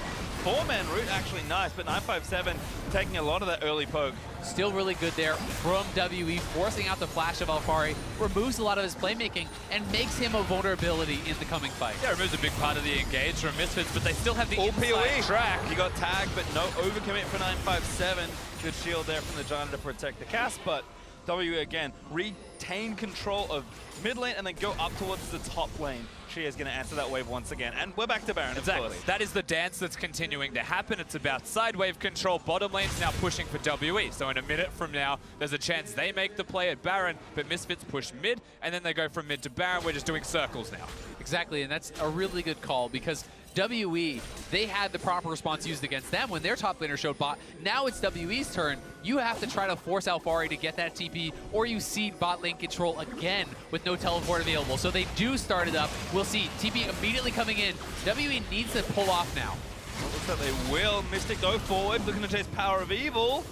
S5: 4-man route, actually nice, but 957 taking a lot of that early poke.
S7: Still really good there from WE, forcing out the flash of Alphari, removes a lot of his playmaking, and makes him a vulnerability in the coming fight.
S6: Yeah, removes a big part of the engage from Misfits, but they still have the
S5: All
S6: inside
S5: PoE
S6: track.
S5: He got tagged, but no overcommit for 957. Good shield there from the Janna to protect the cast, but WE again retain control of mid lane and then go up towards the top lane. xiye is going to answer that wave once again, and we're back to Baron.
S6: Exactly.
S5: Of course.
S6: That is the dance that's continuing to happen. It's about side wave control. Bottom lane's now pushing for WE. So in a minute from now, there's a chance they make the play at Baron, but Misfits push mid, and then they go from mid to Baron. We're just doing circles now.
S7: Exactly, and that's a really good call because WE, they had the proper response used against them when their top laner showed bot. Now it's WE's turn. You have to try to force Alphari to get that TP, or you cede bot lane control again with no teleport available. So they do start it up. We'll see TP immediately coming in. WE needs to pull off now.
S5: Well, looks like they will. Mystic go forward, looking to chase PowerOfEvil.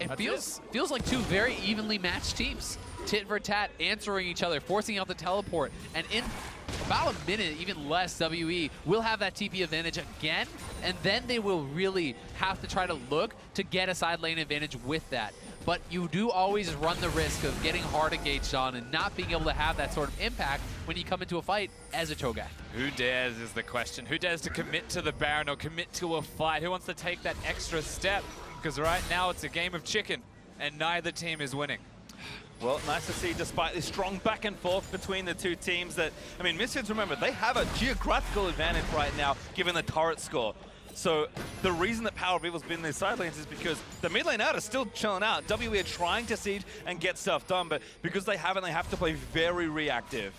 S7: It feels like two very evenly matched teams. Tit for tat, answering each other, forcing out the teleport, and in about a minute, even less, WE will have that TP advantage again, and then they will really have to try to look to get a side lane advantage with that. But you do always run the risk of getting hard engaged on and not being able to have that sort of impact when you come into a fight as a Cho'Gath.
S6: Who dares is the question. Who dares to commit to the Baron or commit to a fight? Who wants to take that extra step? Because right now it's a game of chicken, and neither team is winning.
S5: Well, nice to see, despite this strong back and forth between the two teams, that, I mean, Misfits, remember, they have a geographical advantage right now, given the turret score. So the reason that PowerOfEvil's been in their side lanes is because the mid lane out is still chilling out. WE are trying to siege and get stuff done, but because they haven't, they have to play very reactive.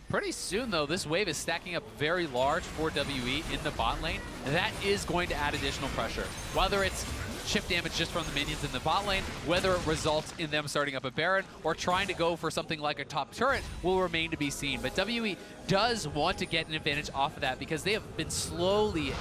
S7: Pretty soon, though, this wave is stacking up very large for WE in the bot lane. That is going to add additional pressure. Whether it's chip damage just from the minions in the bot lane, whether it results in them starting up a Baron or trying to go for something like a top turret will remain to be seen. But WE does want to get an advantage off of that because they have been slowly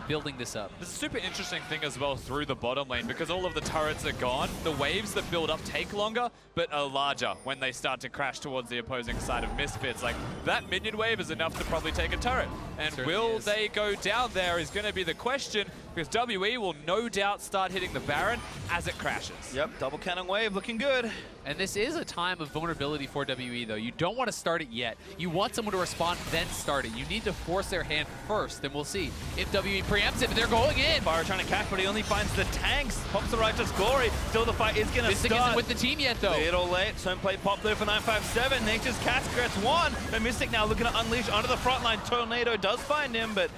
S7: building this up.
S6: There's a super interesting thing as well through the bottom lane because all of the turrets are gone. The waves that build up take longer, but are larger when they start to crash towards the opposing side of Misfits. Like, that minion wave is enough to probably take a turret. And will they go down there is going to be the question, because WE will no doubt about start hitting the Baron as it crashes.
S5: Yep, double cannon wave looking good.
S7: And this is a time of vulnerability for WE, though. You don't want to start it yet. You want someone to respond, then start it. You need to force their hand first, and we'll see if WE preempts it, but they're going in.
S5: Varus trying to catch, but he only finds the tanks. Pops the righteous glory. Still the fight is going to start.
S7: Mystic isn't with the team yet, though.
S5: Little late. Turn plate pop there for 957. Nature's Cats gets one. But Mystic now looking to unleash onto the front line. Tornado does find him, but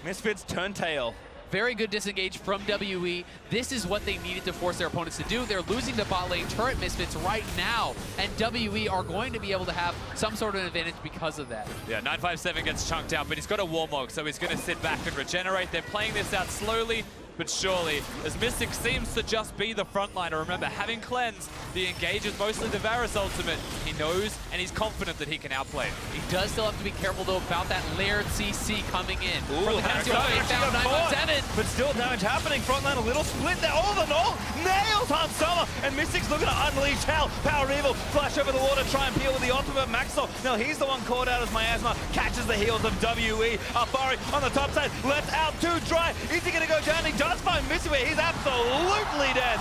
S5: Misfits turn tail.
S7: Very good disengage from WE. This is what they needed to force their opponents to do. They're losing the bot lane turret Misfits right now, and WE are going to be able to have some sort of advantage because of that.
S6: Yeah, 957 gets chunked out, but he's got a Warmog, so he's going to sit back and regenerate. They're playing this out slowly, but surely, as Mystic seems to just be the frontliner. Remember, having cleanse, the engage is mostly the Varus ultimate. He knows, and he's confident that he can outplay it.
S7: He does still have to be careful, though, about that layered CC coming in.
S5: Ooh,
S7: From the Cassiopeia down 917.
S5: But still damage happening. Frontline a little split there. All the null nails Hansama, and Mystic's looking to unleash hell. PowerOfEvil flash over the water, try and peel with the ultimate. Maxlore, now he's the one caught out as Miasma catches the heels of WE. Alphari on the top side, left out too dry. Is he going to go down? He does find Mistfits. He's absolutely dead.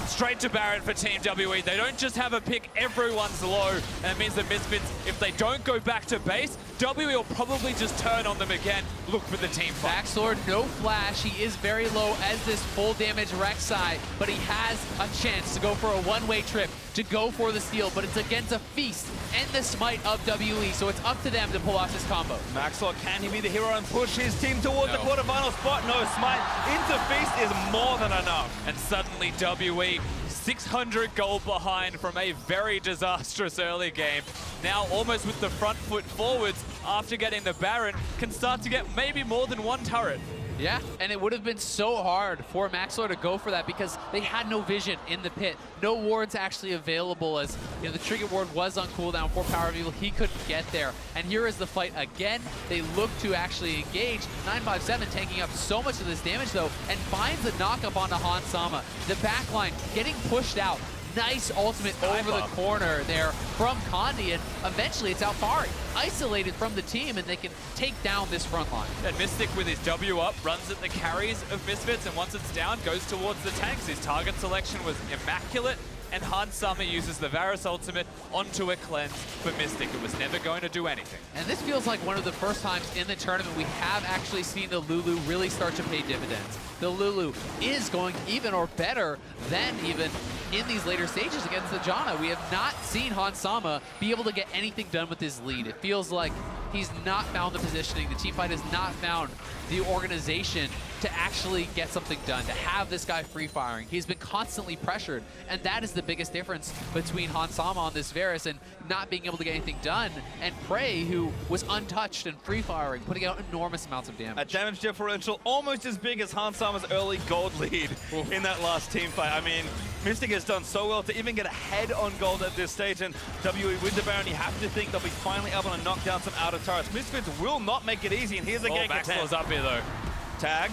S6: Straight to Baron for Team WE. They don't just have a pick, everyone's low. And it means that Misfits, if they don't go back to base, WE will probably just turn on them again, look for the team fight.
S7: Maxlore, no flash. He is very low as this full damage Rek'Sai, but he has a chance to go for a one-way trip, to go for the steal, but it's against a feast and the smite of WE, so it's up to them to pull off this combo.
S5: Maxlore, can he be the hero and push his team towards the quarterfinal spot? No, smite into feast is more than enough.
S6: And suddenly WE 600 gold behind from a very disastrous early game. Now almost with the front foot forwards after getting the Baron, can start to get maybe more than one turret.
S7: Yeah, and it would have been so hard for Maxlore to go for that because they had no vision in the pit. No wards actually available, as you know, the trigger ward was on cooldown for PowerOfEvil. He couldn't get there. And here is the fight again. They look to actually engage. 957 taking up so much of this damage though, and finds the knock-up onto Hansama. The backline getting pushed out. Nice ultimate over the corner there from Condi, and eventually it's Alphari isolated from the team, and they can take down this front line.
S6: And Mystic with his W up runs at the carries of Misfits, and once it's down goes towards the tanks. His target selection was immaculate, and Hansama uses the Varus ultimate onto a cleanse for Mystic. It was never going to do anything.
S7: And this feels like one of the first times in the tournament we have actually seen the Lulu really start to pay dividends. The Lulu is going even or better than even in these later stages against the Janna. We have not seen Hansama be able to get anything done with his lead. It feels like he's not found the positioning. The team fight has not found the organization to actually get something done, to have this guy free firing. He's been constantly pressured, and that is the biggest difference between Hansama on this Varus and not being able to get anything done, and Prey, who was untouched and free firing, putting out enormous amounts of damage.
S5: A damage differential almost as big as Hansama's early gold lead in that last team fight. I mean, Mystic has done so well to even get ahead on gold at this stage, and WE with the Baron, you have to think they'll be finally able to knock down some outer turrets. Misfits will not make it easy, and here's a gank attack.
S6: Maxlore's up here though.
S5: Tag.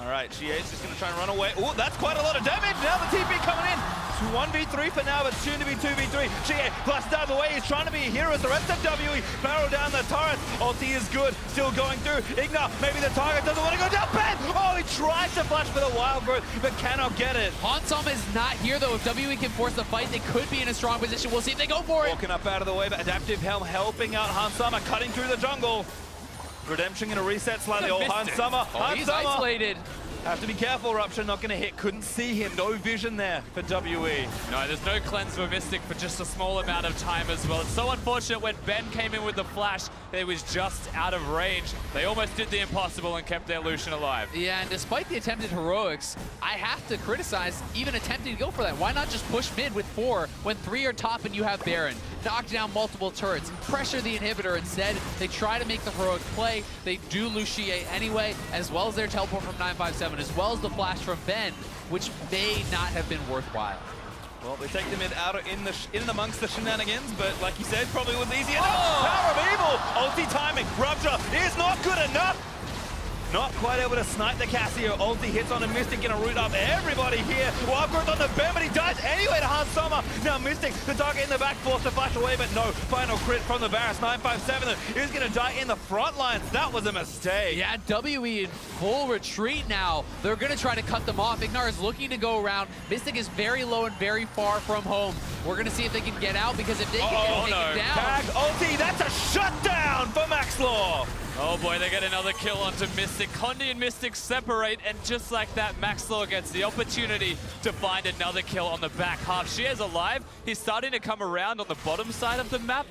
S5: All right, xiye's just going to try and run away. Oh, that's quite a lot of damage. Now the TP coming in. It's 1v3 for now, but soon to be 2v3. Xiye blasted out of the way. He's trying to be a hero as the rest of WE barrel down the turret. Ulti is good. Still going through. IgNar, maybe the target doesn't want to go down. Ben! Oh, he tries to flash for the wild growth, but cannot get it.
S7: Hansama is not here, though. If WE can force the fight, they could be in a strong position. We'll see if they go for it.
S5: Walking up out of the way, but Adaptive Helm helping out Hansama, cutting through the jungle. Redemption going to reset slightly. Oh, Hansama.
S7: Oh, he's isolated.
S5: Have to be careful, Rupture not going to hit. Couldn't see him. No vision there for WE.
S6: No, there's no cleanse for Mystic for just a small amount of time as well. It's so unfortunate when Ben came in with the flash, it was just out of range. They almost did the impossible and kept their Lucian alive.
S7: Yeah, and despite the attempted heroics, I have to criticize even attempting to go for that. Why not just push mid with 4 when 3 are top and you have Baron? Knock down multiple turrets, pressure the inhibitor instead. They try to make the heroic play. They do lose xiye anyway, as well as their teleport from 957, as well as the flash from Ben, which may not have been worthwhile.
S5: Well, they take the mid out in amongst the shenanigans, but like you said, probably was easy enough. PowerOfEvil, ulti timing, Rupture is not good enough. not quite able to snipe the Cassio. Ulti hits on a Mystic, gonna root up everybody here. Wild growth on the bear, but he dies anyway to Hans Sommer. Now Mystic, the target in the back, forced to flash away, but no. Final crit from the Varus. 957 is gonna die in the front lines. That was a mistake.
S7: Yeah, WE in full retreat now. They're gonna try to cut them off. IgNar is looking to go around. Mystic is very low and very far from home. We're gonna see if they can get out, because if they can get taken down.
S5: Tag ulti, that's a shutdown for Maxlore.
S6: Oh boy, they get another kill onto Mystic. Condi and Mystic separate, and just like that, Maxlore gets the opportunity to find another kill on the back half. xiye's alive. He's starting to come around on the bottom side of the map,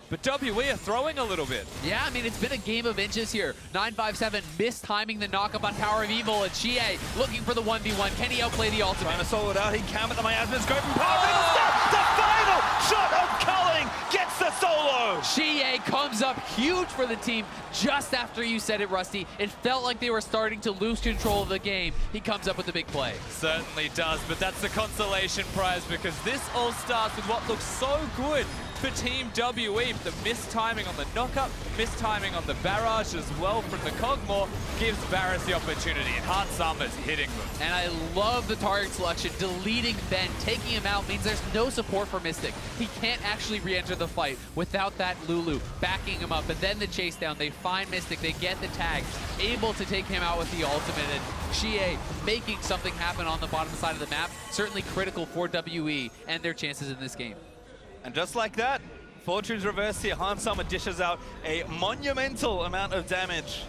S6: but WE are throwing a little bit.
S7: Yeah, I mean, it's been a game of inches here. 957 mistiming the knock-up on PowerOfEvil, and xiye looking for the 1v1. Can he outplay the ultimate?
S5: Trying to solo it out. He can, but the miasmas go from PowerOfEvil. The final shot of Culling gets the solo.
S7: xiye comes up huge for the team just after you said it, Rusty. It felt like they were starting to lose control of the game. He comes up with a big play.
S6: Certainly does, but that's the consolation prize, because this all starts with what looks so good for Team WE. The mistiming on the knockup, mistiming on the barrage as well from the Kog'Maw gives Varus the opportunity, and Hans Sommer's hitting them.
S7: And I love the target selection. Deleting Ben, taking him out means there's no support for Mystic. He can't actually re-enter the fight without that Lulu backing him up. And then the chase down, they find Mystic, they get the tag, able to take him out with the ultimate. And xiye making something happen on the bottom side of the map, certainly critical for WE and their chances in this game.
S5: And just like that, fortune's reversed here. Hans Sommer dishes out a monumental amount of damage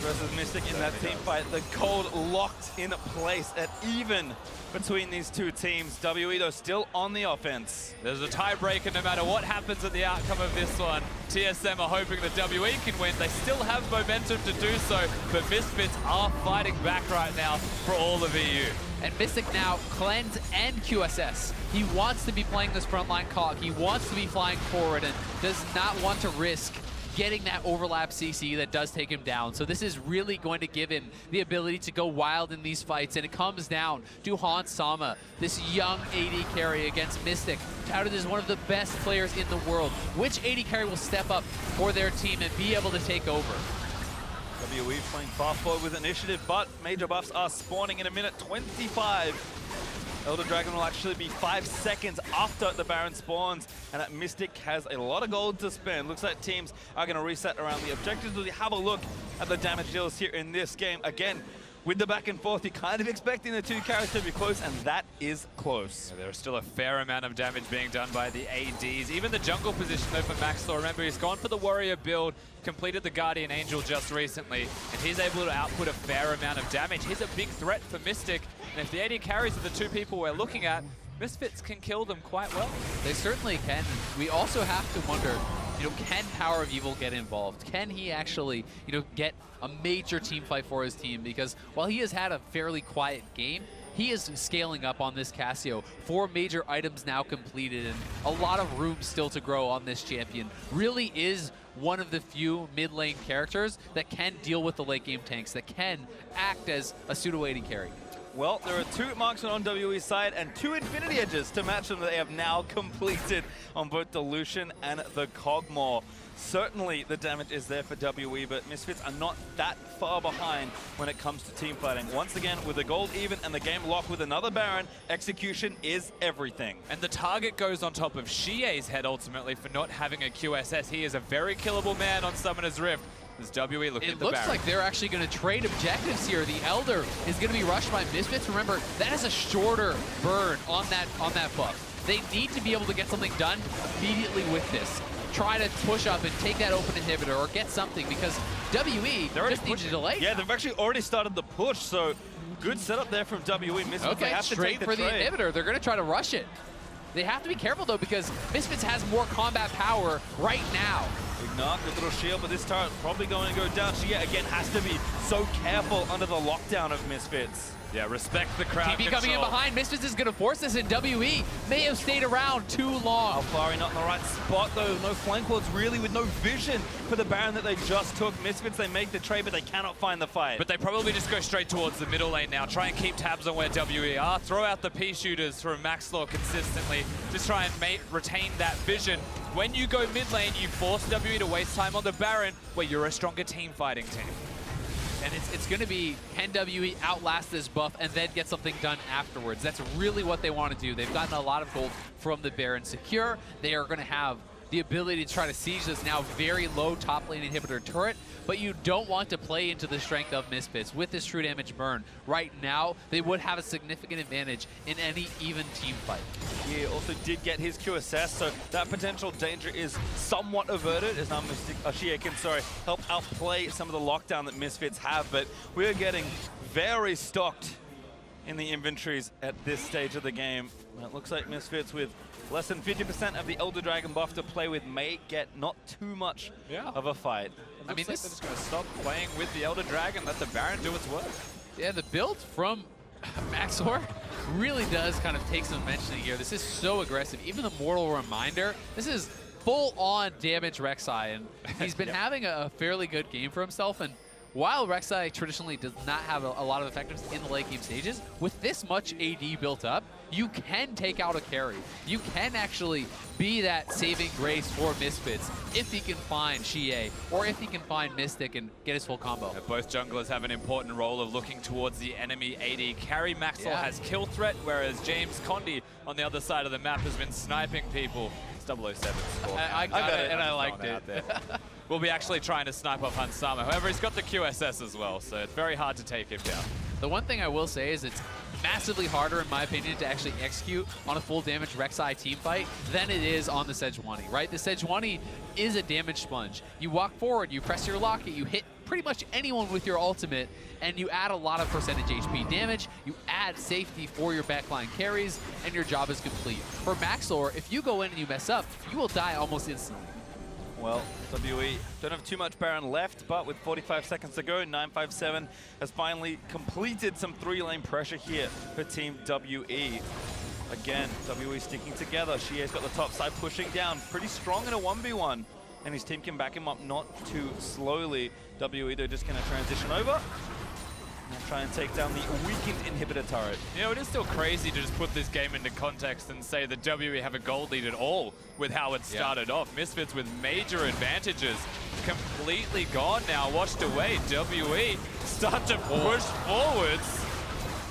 S5: versus Mystic in that team fight. The cold locked in place at even between these two teams. WE, though, still on the offense.
S6: There's a tiebreaker no matter what happens at the outcome of this one. TSM are hoping that WE can win. They still have momentum to do so, but Misfits are fighting back right now for all of EU.
S7: And Mystic now cleanse and QSS. He wants to be playing this frontline cog. He wants to be flying forward and does not want to risk getting that overlap CC that does take him down. So this is really going to give him the ability to go wild in these fights. And it comes down to Hans Sommer, this young AD carry against Mystic, touted as one of the best players in the world. Which AD carry will step up for their team and be able to take over?
S5: WE playing far forward with initiative, but major buffs are spawning in a minute 25. Elder Dragon will actually be 5 seconds after the Baron spawns, and that Mystic has a lot of gold to spend. Looks like teams are going to reset around the objectives. We'll have a look at the damage deals here in this game. Again, with the back and forth, you're kind of expecting the two characters to be close, and that is close.
S6: Yeah, there's still a fair amount of damage being done by the ADs. Even the jungle position, though, for Maxlore. Remember, he's gone for the warrior build, completed the Guardian Angel just recently, and he's able to output a fair amount of damage. He's a big threat for Mystic, and if the AD carries are the two people we're looking at, Misfits can kill them quite well.
S7: They certainly can. We also have to wonder, can PowerOfEvil get involved? Can he actually, get a major team fight for his team? Because while he has had a fairly quiet game, he is scaling up on this Cassio. 4 major items now completed, and a lot of room still to grow on this champion. Really is one of the few mid lane characters that can deal with the late game tanks, that can act as a pseudo AD carry.
S5: Well, there are 2 marksmen on WE's side and 2 Infinity Edges to match them that they have now completed on both the Lucian and the Kog'Maw. Certainly the damage is there for WE, but Misfits are not that far behind when it comes to team fighting. Once again, with the gold even and the game locked with another Baron, execution is everything.
S6: And the target goes on top of xiye's head ultimately for not having a QSS. He is a very killable man on Summoner's Rift. As WE looking at the Baron. It
S7: looks like they're actually going to trade objectives here. The Elder is going to be rushed by Misfits. Remember, that is a shorter burn on that buff. They need to be able to get something done immediately with this. Try to push up and take that open inhibitor or get something, because WE just needs to delay.
S5: Yeah, they've actually already started the push, so good setup there from WE. Misfits,
S7: okay,
S5: they have to
S7: straight
S5: take
S7: for the inhibitor. They're going to try to rush it. They have to be careful, though, because Misfits has more combat power right now.
S5: IgNar, good little shield, but this turret probably going to go down. xiye, again, has to be so careful under the lockdown of Misfits.
S6: Yeah, respect the crowd
S7: TP coming in behind. Misfits is going to force this, and WE may have stayed around too long.
S5: Alphari not in the right spot, though. No flank wards, really, with no vision for the Baron that they just took. Misfits, they make the trade, but they cannot find the fight.
S6: But they probably just go straight towards the middle lane now. Try and keep tabs on where WE are. Throw out the P-shooters from Maxlore consistently. Just try and retain that vision. When you go mid lane, you force WE to waste time on the Baron, where you're a stronger team fighting team.
S7: it's going to be, can WE outlast this buff and then get something done afterwards? That's really what they want to do. They've gotten a lot of gold from the Baron Secure. They are going to have the ability to try to siege this now very low top lane inhibitor turret, but you don't want to play into the strength of Misfits. With this true damage burn, right now, they would have a significant advantage in any even team fight.
S5: He also did get his QSS, so that potential danger is somewhat averted, as now xiye can, help outplay some of the lockdown that Misfits have, but we're getting very stocked in the inventories at this stage of the game. It looks like Misfits with less than 50% of the Elder Dragon buff to play with may get not too much of a fight.
S6: I mean, they're just going to stop playing with the Elder Dragon, let the Baron do its work.
S7: Yeah, the build from Maxlore really does kind of take some mentioning here. This is so aggressive. Even the Mortal Reminder, this is full-on damage Rek'Sai, and he's been having a fairly good game for himself. And while Rek'Sai traditionally does not have a lot of effectiveness in the late game stages, with this much AD built up, you can take out a carry. You can actually be that saving grace for Misfits if he can find xiye or if he can find Mystic and get his full combo.
S6: Yeah, both junglers have an important role of looking towards the enemy AD carry. Maxlore has kill threat, whereas James Condi on the other side of the map has been sniping people. It's 007.
S7: I got it, and I liked it.
S6: We'll be actually trying to snipe off Hansama. However, he's got the QSS as well, so it's very hard to take him down.
S7: The one thing I will say is it's massively harder, in my opinion, to actually execute on a full damage Rek'Sai team fight than it is on the Sejuani, right? The Sejuani is a damage sponge. You walk forward, you press your locket, you hit pretty much anyone with your ultimate, and you add a lot of percentage HP damage, you add safety for your backline carries, and your job is complete. For Maxlore, if you go in and you mess up, you will die almost instantly.
S5: Well, WE don't have too much Baron left, but with 45 seconds to go, 957 has finally completed some 3-lane pressure here for Team WE. Again, WE sticking together. Xiye's got the top side pushing down, pretty strong in a 1v1, and his team can back him up not too slowly. WE, they're just going to transition over and try and take down the weakened inhibitor turret.
S6: You know, it is still crazy to just put this game into context and say that WE have a gold lead at all with how it started off. Misfits with major advantages completely gone now, washed away. WE start to push forwards.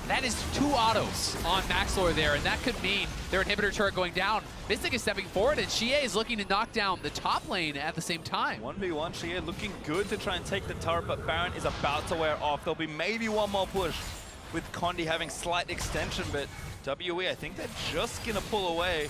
S7: That is 2 autos on Maxlore there, and that could mean their inhibitor turret going down. Mystic is stepping forward, and xiye is looking to knock down the top lane at the same time.
S5: 1v1, xiye looking good to try and take the turret, but Baron is about to wear off. There'll be maybe one more push with Condi having slight extension, but WE, I think they're just going to pull away.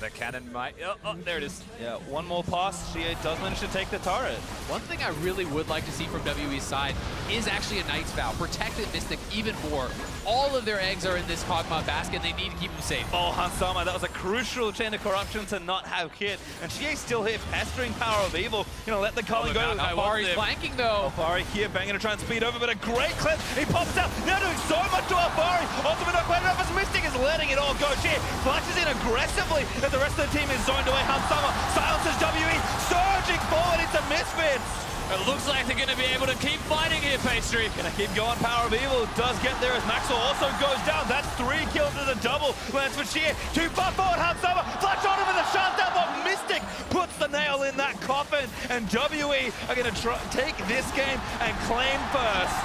S6: The cannon might... Oh, there it is.
S5: Yeah, one more pass. xiye does manage to take the turret.
S7: One thing I really would like to see from WE's side is actually a Knight's Vow. Protected Mystic even more. All of their eggs are in this Kog'Maw basket. They need to keep him safe.
S5: Oh, Hansama, that was a crucial chain of corruption to not have hit. And xiye's still here, pestering PowerOfEvil. Gonna let the Culling go.
S7: Alphari's flanking though.
S5: Alphari here, banging to try and speed over, but a great clip. He pops out, now doing so much to Alphari. Ultimate not quite enough as Mystic is letting it all go. xiye flashes in aggressively as the rest of the team is zoned away. Hansama silences WE, surging forward into Misfits.
S6: It looks like they're going to be able to keep fighting here, Pastry.
S5: Gonna keep going. PowerOfEvil does get there as Maxwell also goes down. That's 3 kills as a double. Lands for xiye. Too far forward. Hansama flash on him with a shutdown, but Mystic puts the nail in that coffin. And WE are going to take this game and claim first.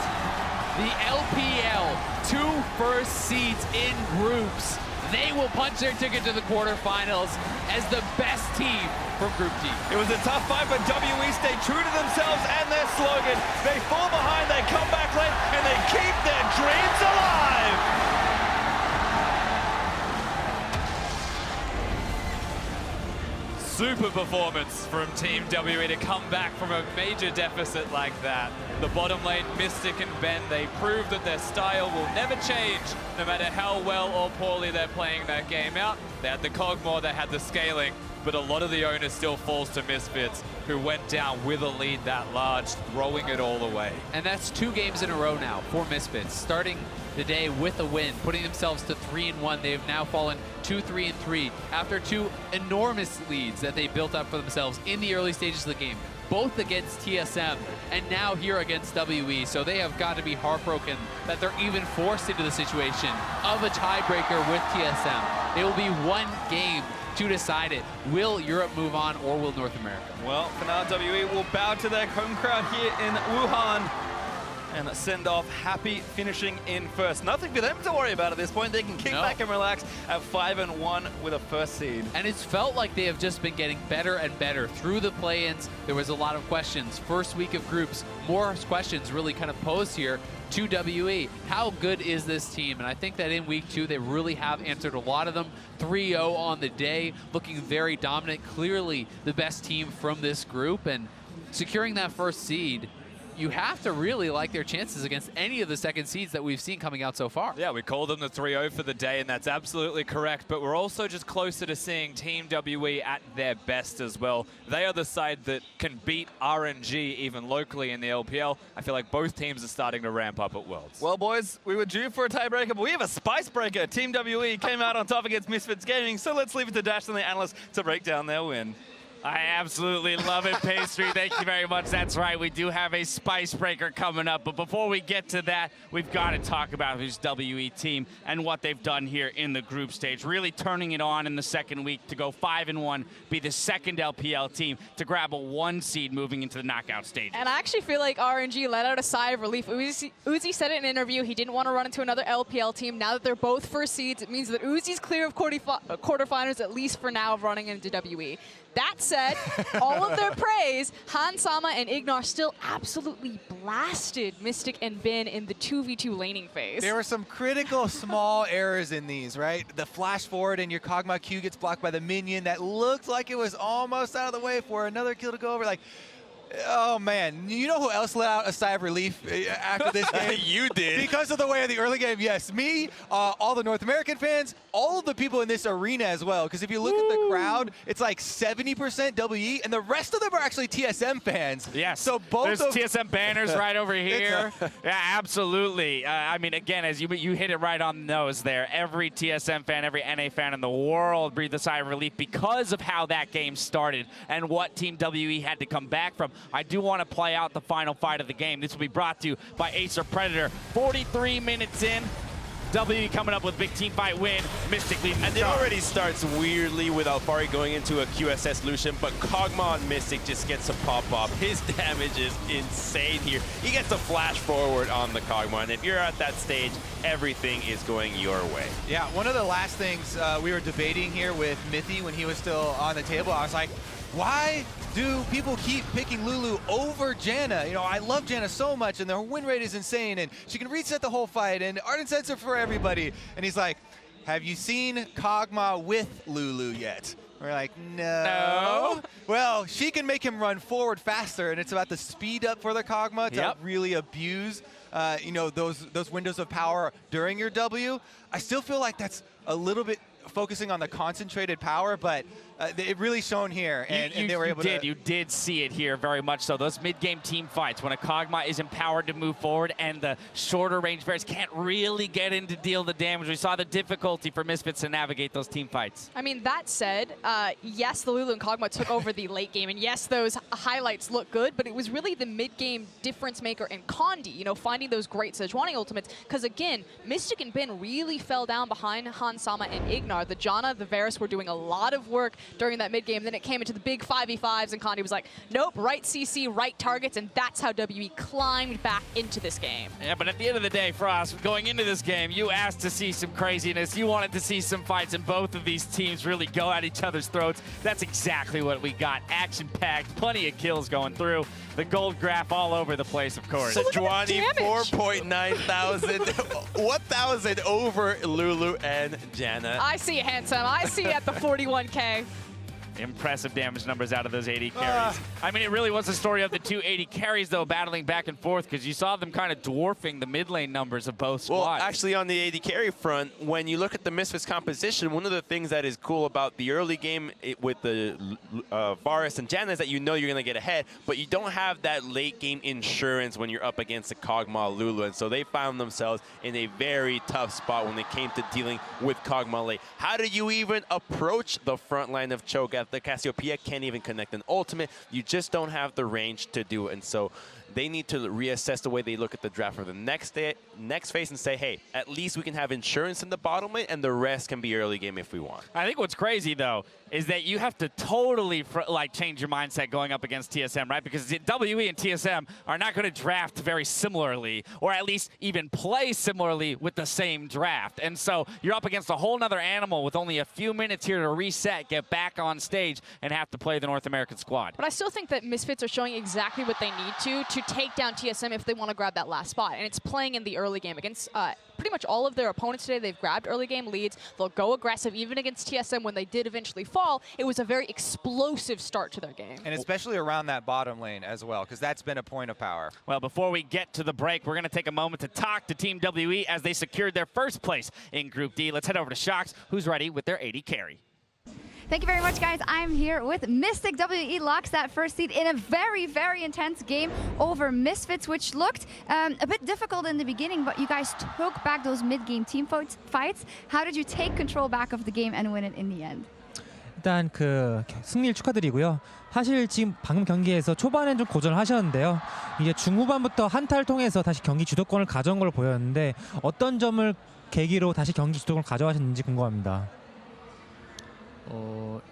S7: The LPL, 2 first seeds in groups. They will punch their ticket to the quarterfinals as the best team from Group D.
S5: It was a tough fight, but WE stay true to themselves and their slogan. They fall behind, they come back late, and they keep their dreams alive.
S6: Super performance from Team WE to come back from a major deficit like that. The bottom lane, Mystic and Ben, they proved that their style will never change, no matter how well or poorly they're playing that game out. They had the Kog'Maw, they had the scaling, but a lot of the onus still falls to Misfits, who went down with a lead that large, throwing it all away.
S7: And that's 2 games in a row now for Misfits, starting the day with a win, putting themselves to 3-1. They have now fallen to 3-3 after 2 enormous leads that they built up for themselves in the early stages of the game, both against TSM and now here against WE. So they have got to be heartbroken that they're even forced into the situation of a tiebreaker with TSM. It will be 1 game to decide it. Will Europe move on, or will North America?
S5: Well, for now, WE will bow to their home crowd here in Wuhan And send off Happy finishing in first. Nothing for them to worry about at this point. They can kick back and relax at 5-1 with a first seed.
S7: And it's felt like they have just been getting better and better through the play-ins. There was a lot of questions. First week of groups, more questions really kind of posed here to WE. How good is this team? And I think that in week 2, they really have answered a lot of them. 3-0 on the day, looking very dominant. Clearly the best team from this group, and securing that first seed, you have to really like their chances against any of the second seeds that we've seen coming out so far.
S6: Yeah, we called them the 3-0 for the day, and that's absolutely correct. But we're also just closer to seeing Team WE at their best as well. They are the side that can beat RNG even locally in the LPL. I feel like both teams are starting to ramp up at Worlds.
S5: Well, boys, we were due for a tiebreaker, but we have a spice breaker. Team WE came out on top against Misfits Gaming, so let's leave it to Dash and the analysts to break down their win.
S1: I absolutely love it, Pastry. Thank you very much. That's right. We do have a spice breaker coming up. But before we get to that, we've got to talk about this WE team and what they've done here in the group stage. Really turning it on in the second week to go 5-1, be the second LPL team to grab a 1 seed moving into the knockout stage.
S2: And I actually feel like RNG let out a sigh of relief. Uzi said it in an interview. He didn't want to run into another LPL team. Now that they're both first seeds, it means that Uzi's clear of quarterfinals, at least for now, of running into WE. That said, all of their praise, Hansama and IgNar still absolutely blasted Mystic and Bin in the 2v2 laning phase.
S4: There were some critical small errors in these, right? The flash forward and your Kog'Maw Q gets blocked by the minion. That looked like it was almost out of the way for another kill to go over. Like, oh man, you know who else let out a sigh of relief after this game?
S3: You did.
S4: Because of the way of the early game, yes. Me, all the North American fans, all of the people in this arena as well. Because if you look at the crowd, it's like 70% WE, and the rest of them are actually TSM fans.
S1: Yes.
S4: So both
S1: There's TSM banners right over here.
S4: Yeah,
S1: absolutely. I mean, again, as you hit it right on the nose there. Every TSM fan, every NA fan in the world breathed a sigh of relief because of how that game started and what Team WE had to come back from. I do want to play out the final fight of the game. This will be brought to you by Acer Predator. 43 minutes in. WE coming up with big team fight win. Mystic leading.
S3: And it already starts weirdly with Alphari going into a QSS Lucian, but Kog'Maw and Mystic just gets a pop off. His damage is insane here. He gets a flash forward on the Kog'Maw, and if you're at that stage, everything is going your way.
S4: Yeah, one of the last things we were debating here with Mithy when he was still on the table, I was like, why do people keep picking Lulu over Janna? You know, I love Janna so much, and their win rate is insane, and she can reset the whole fight, and Ardent Sensor for everybody. And he's like, have you seen Kog'Maw with Lulu yet? We're like, no. Well, she can make him run forward faster, and it's about the speed up for the Kog'Maw to really abuse you know, those windows of power during your W. I still feel like that's a little bit focusing on the concentrated power, but it really shown here, and they were able to.
S1: You did see it here very much so. Those mid-game team fights, when a Kog'Maw is empowered to move forward and the shorter range Varus can't really get in to deal the damage. We saw the difficulty for Misfits to navigate those team fights.
S2: I mean, that said, yes, the Lulu and Kog'Maw took over the late game, and yes, those highlights look good, but it was really the mid-game difference maker in Condi, you know, finding those great Sejuani ultimates, because again, Mystic and Bin really fell down behind Hansama and IgNar. The Janna, the Varus were doing a lot of work during that mid-game. Then it came into the big 5v5s, and Condi was like, nope, right CC, right targets, and that's how WE climbed back into this game.
S1: Yeah, but at the end of the day, Frost, going into this game, you asked to see some craziness. You wanted to see some fights, and both of these teams really go at each other's throats. That's exactly what we got. Action-packed, plenty of kills going through. The gold graph all over the place, of course.
S3: Sejuani, 4.9 thousand, 1,000 over Lulu and Janna.
S2: I see it, handsome. I see it at the 41K.
S1: Impressive damage numbers out of those 80 carries. I mean, it really was a story of the 280 carries, though, battling back and forth, because you saw them kind of dwarfing the mid lane numbers of both squads.
S3: Well, actually, on the 80 carry front, when you look at the Misfits composition, one of the things that is cool about the early game with the Varus and Janna is that you know you're going to get ahead, but you don't have that late game insurance when you're up against the Kog'Maw Lulu, and so they found themselves in a very tough spot when it came to dealing with Kog'Maw late. How do you even approach the front line of Cho'Gath? The Cassiopeia can't even connect an ultimate. You just don't have the range to do it. And so they need to reassess the way they look at the draft for the next phase and say, hey, at least we can have insurance in the bottom lane and the rest can be early game if we want.
S1: I think what's crazy, though, is that you have to totally change your mindset going up against TSM, right? Because WE and TSM are not going to draft very similarly, or at least even play similarly with the same draft. And so you're up against a whole nother animal with only a few minutes here to reset, get back on stage, and have to play the North American squad.
S2: But I still think that Misfits are showing exactly what they need to take down TSM if they want to grab that last spot. And it's playing in the early game against pretty much all of their opponents today. They've grabbed early game leads. They'll go aggressive. Even against TSM when they did eventually fall, it was a very explosive start to their game.
S4: And especially around that bottom lane as well, because that's been a point of power.
S1: Well, before we get to the break, we're going to take a moment to talk to Team WE as they secured their first place in Group D. Let's head over to Shox, who's ready with their AD carry.
S8: Thank you very much, guys. I'm here with Mystic. WE locks that first seed in a very, very intense game over Misfits, which looked a bit difficult in the beginning, but you guys took back those mid-game team fights. How did you take control back of the game and win it in the end?
S9: 일단 그 승리를 축하드리고요. 사실 지금 방금 경기에서 초반엔 좀 고전을 하셨는데요. 이제 중후반부터 한타를 통해서 다시 경기 주도권을 가져온 걸 보였는데 어떤 점을 계기로 다시 경기 주도권을 가져가셨는지 궁금합니다.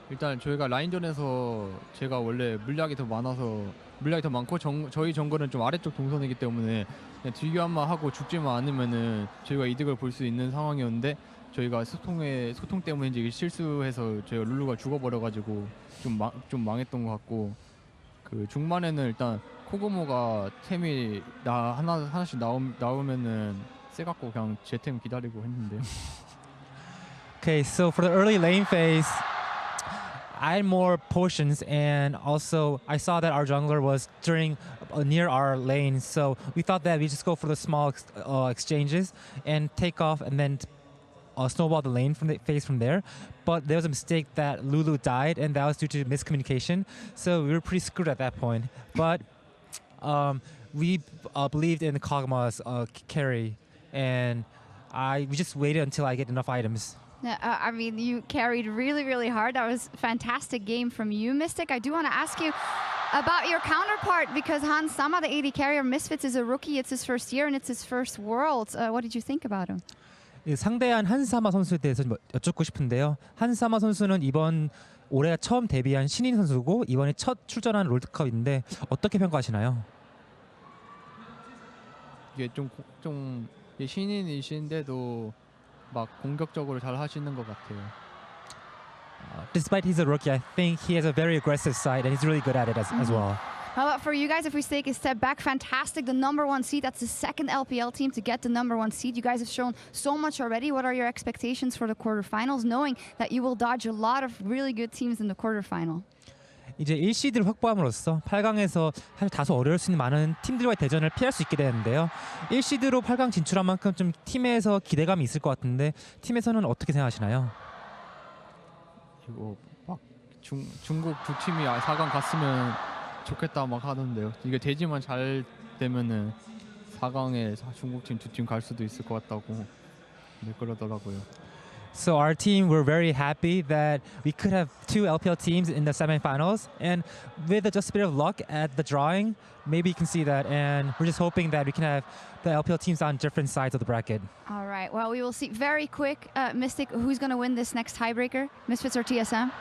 S10: 일단 저희가 라인전에서 제가 원래 물약이 더 많고 저희 정글은 좀 아래쪽 동선이기 때문에 그냥 딜교환만 하고 죽지만 않으면은 저희가 이득을 볼 수 있는 상황이었는데 저희가 소통 때문에 이제 실수해서 저희가 룰루가 죽어버려가지고 좀 망했던 것 같고 그 중반에는 일단 코그모가 템이 하나씩 나오면은 세갖고 그냥 제 템 기다리고 했는데요.
S9: Okay, so for the early lane phase, I had more potions, and also I saw that our jungler was near our lane, so we thought that we just go for the small exchanges and take off, and then snowball the lane phase from there. But there was a mistake that Lulu died, and that was due to miscommunication. So we were pretty screwed at that point. But we believed in Kog'Maw's carry, and we just waited until I get enough items.
S8: I mean, you carried really, really hard. That was a fantastic game from you, Mystic. I do want to ask you about your counterpart, because Hans Sama, the AD carrier, Misfits, is a rookie. It's his first year and it's his first Worlds. What did you think about him?
S9: 상대한 한사마 선수에 대해서 좀 여쭙고 싶은데요. 한사마 선수는 올해 처음 데뷔한 신인 선수고 이번에 첫 출전한 롤드컵인데 어떻게 평가하시나요?
S10: 이게 좀 신인이신데도 막 공격적으로 잘 하시는 것 같아요.
S9: Despite he's a rookie, I think he has a very aggressive side and he's really good at it as well.
S8: How about for you guys, if we take a step back, fantastic, the #1 seed. That's the second LPL team to get the #1 seed. You guys have shown so much already. What are your expectations for the quarterfinals, knowing that you will dodge a lot of really good teams in the quarterfinal?
S9: 이제 1시드를 확보함으로써 8강에서 사실 다소 어려울 수 있는 많은 팀들과의 대전을 피할 수 있게 되는데요. 1시드로 8강 진출한 만큼 좀 팀에서 기대감이 있을 것 같은데 팀에서는 어떻게 생각하시나요?
S10: 이거 막 중국 두 팀이 4강 갔으면 좋겠다 막 하던데요. 이게 대지만 잘 되면은 4강에 중국 팀 두 팀 갈 수도 있을 것 같다고 그러더라고요.
S9: So our team, we're very happy that we could have 2 LPL teams in the semifinals, and with just a bit of luck at the drawing, maybe you can see that, and we're just hoping that we can have the LPL teams on different sides of the bracket.
S8: All right, well, we will see very quick, Mystic, who's going to win this next tiebreaker, Misfits or TSM?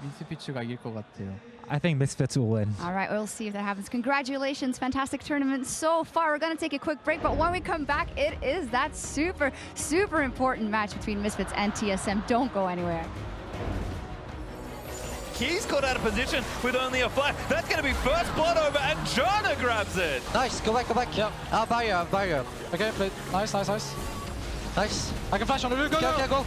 S10: 미스피츠가 이길 것 같아요.
S9: I think Misfits will win.
S8: All right, we'll see if that happens. Congratulations, fantastic tournament so far. We're going to take a quick break, but when we come back, it is that super, super important match between Misfits and TSM. Don't go anywhere.
S5: He's caught out of position with only a flash. That's going to be first blood over, and Janna grabs it.
S11: Nice, go back. Yeah. I'll buy you. Okay, play. Nice. Nice. I can flash on the Lulu. Go.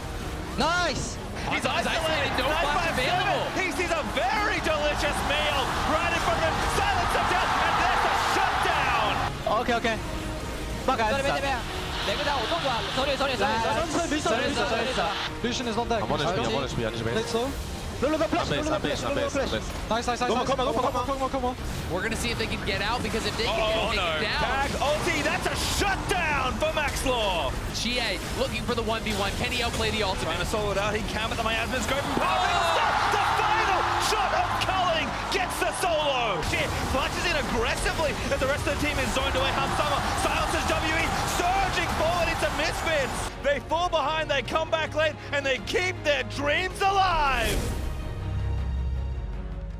S11: Nice.
S5: He's isolated. No flash available. He sees a very delicious meal right in front of him. Silence him down, and there's a shutdown.
S11: Okay. Bak Lucian is not there. Let's go. Lulu, flash. Nice. Come on.
S7: We're going to see if they can get out, because if they can get taken down.
S5: Tag ulti, that's a shutdown for Maxlore.
S7: xiye looking for the 1v1. Can he outplay the ultimate?
S5: Trying to solo it out. He can, but the miasma's going from power. The final shot of Culling gets the solo. Shit, flashes in aggressively as the rest of the team is zoned away. Hamsama silences WE, surging forward into Misfits. They fall behind, they come back late, and they keep their dreams alive.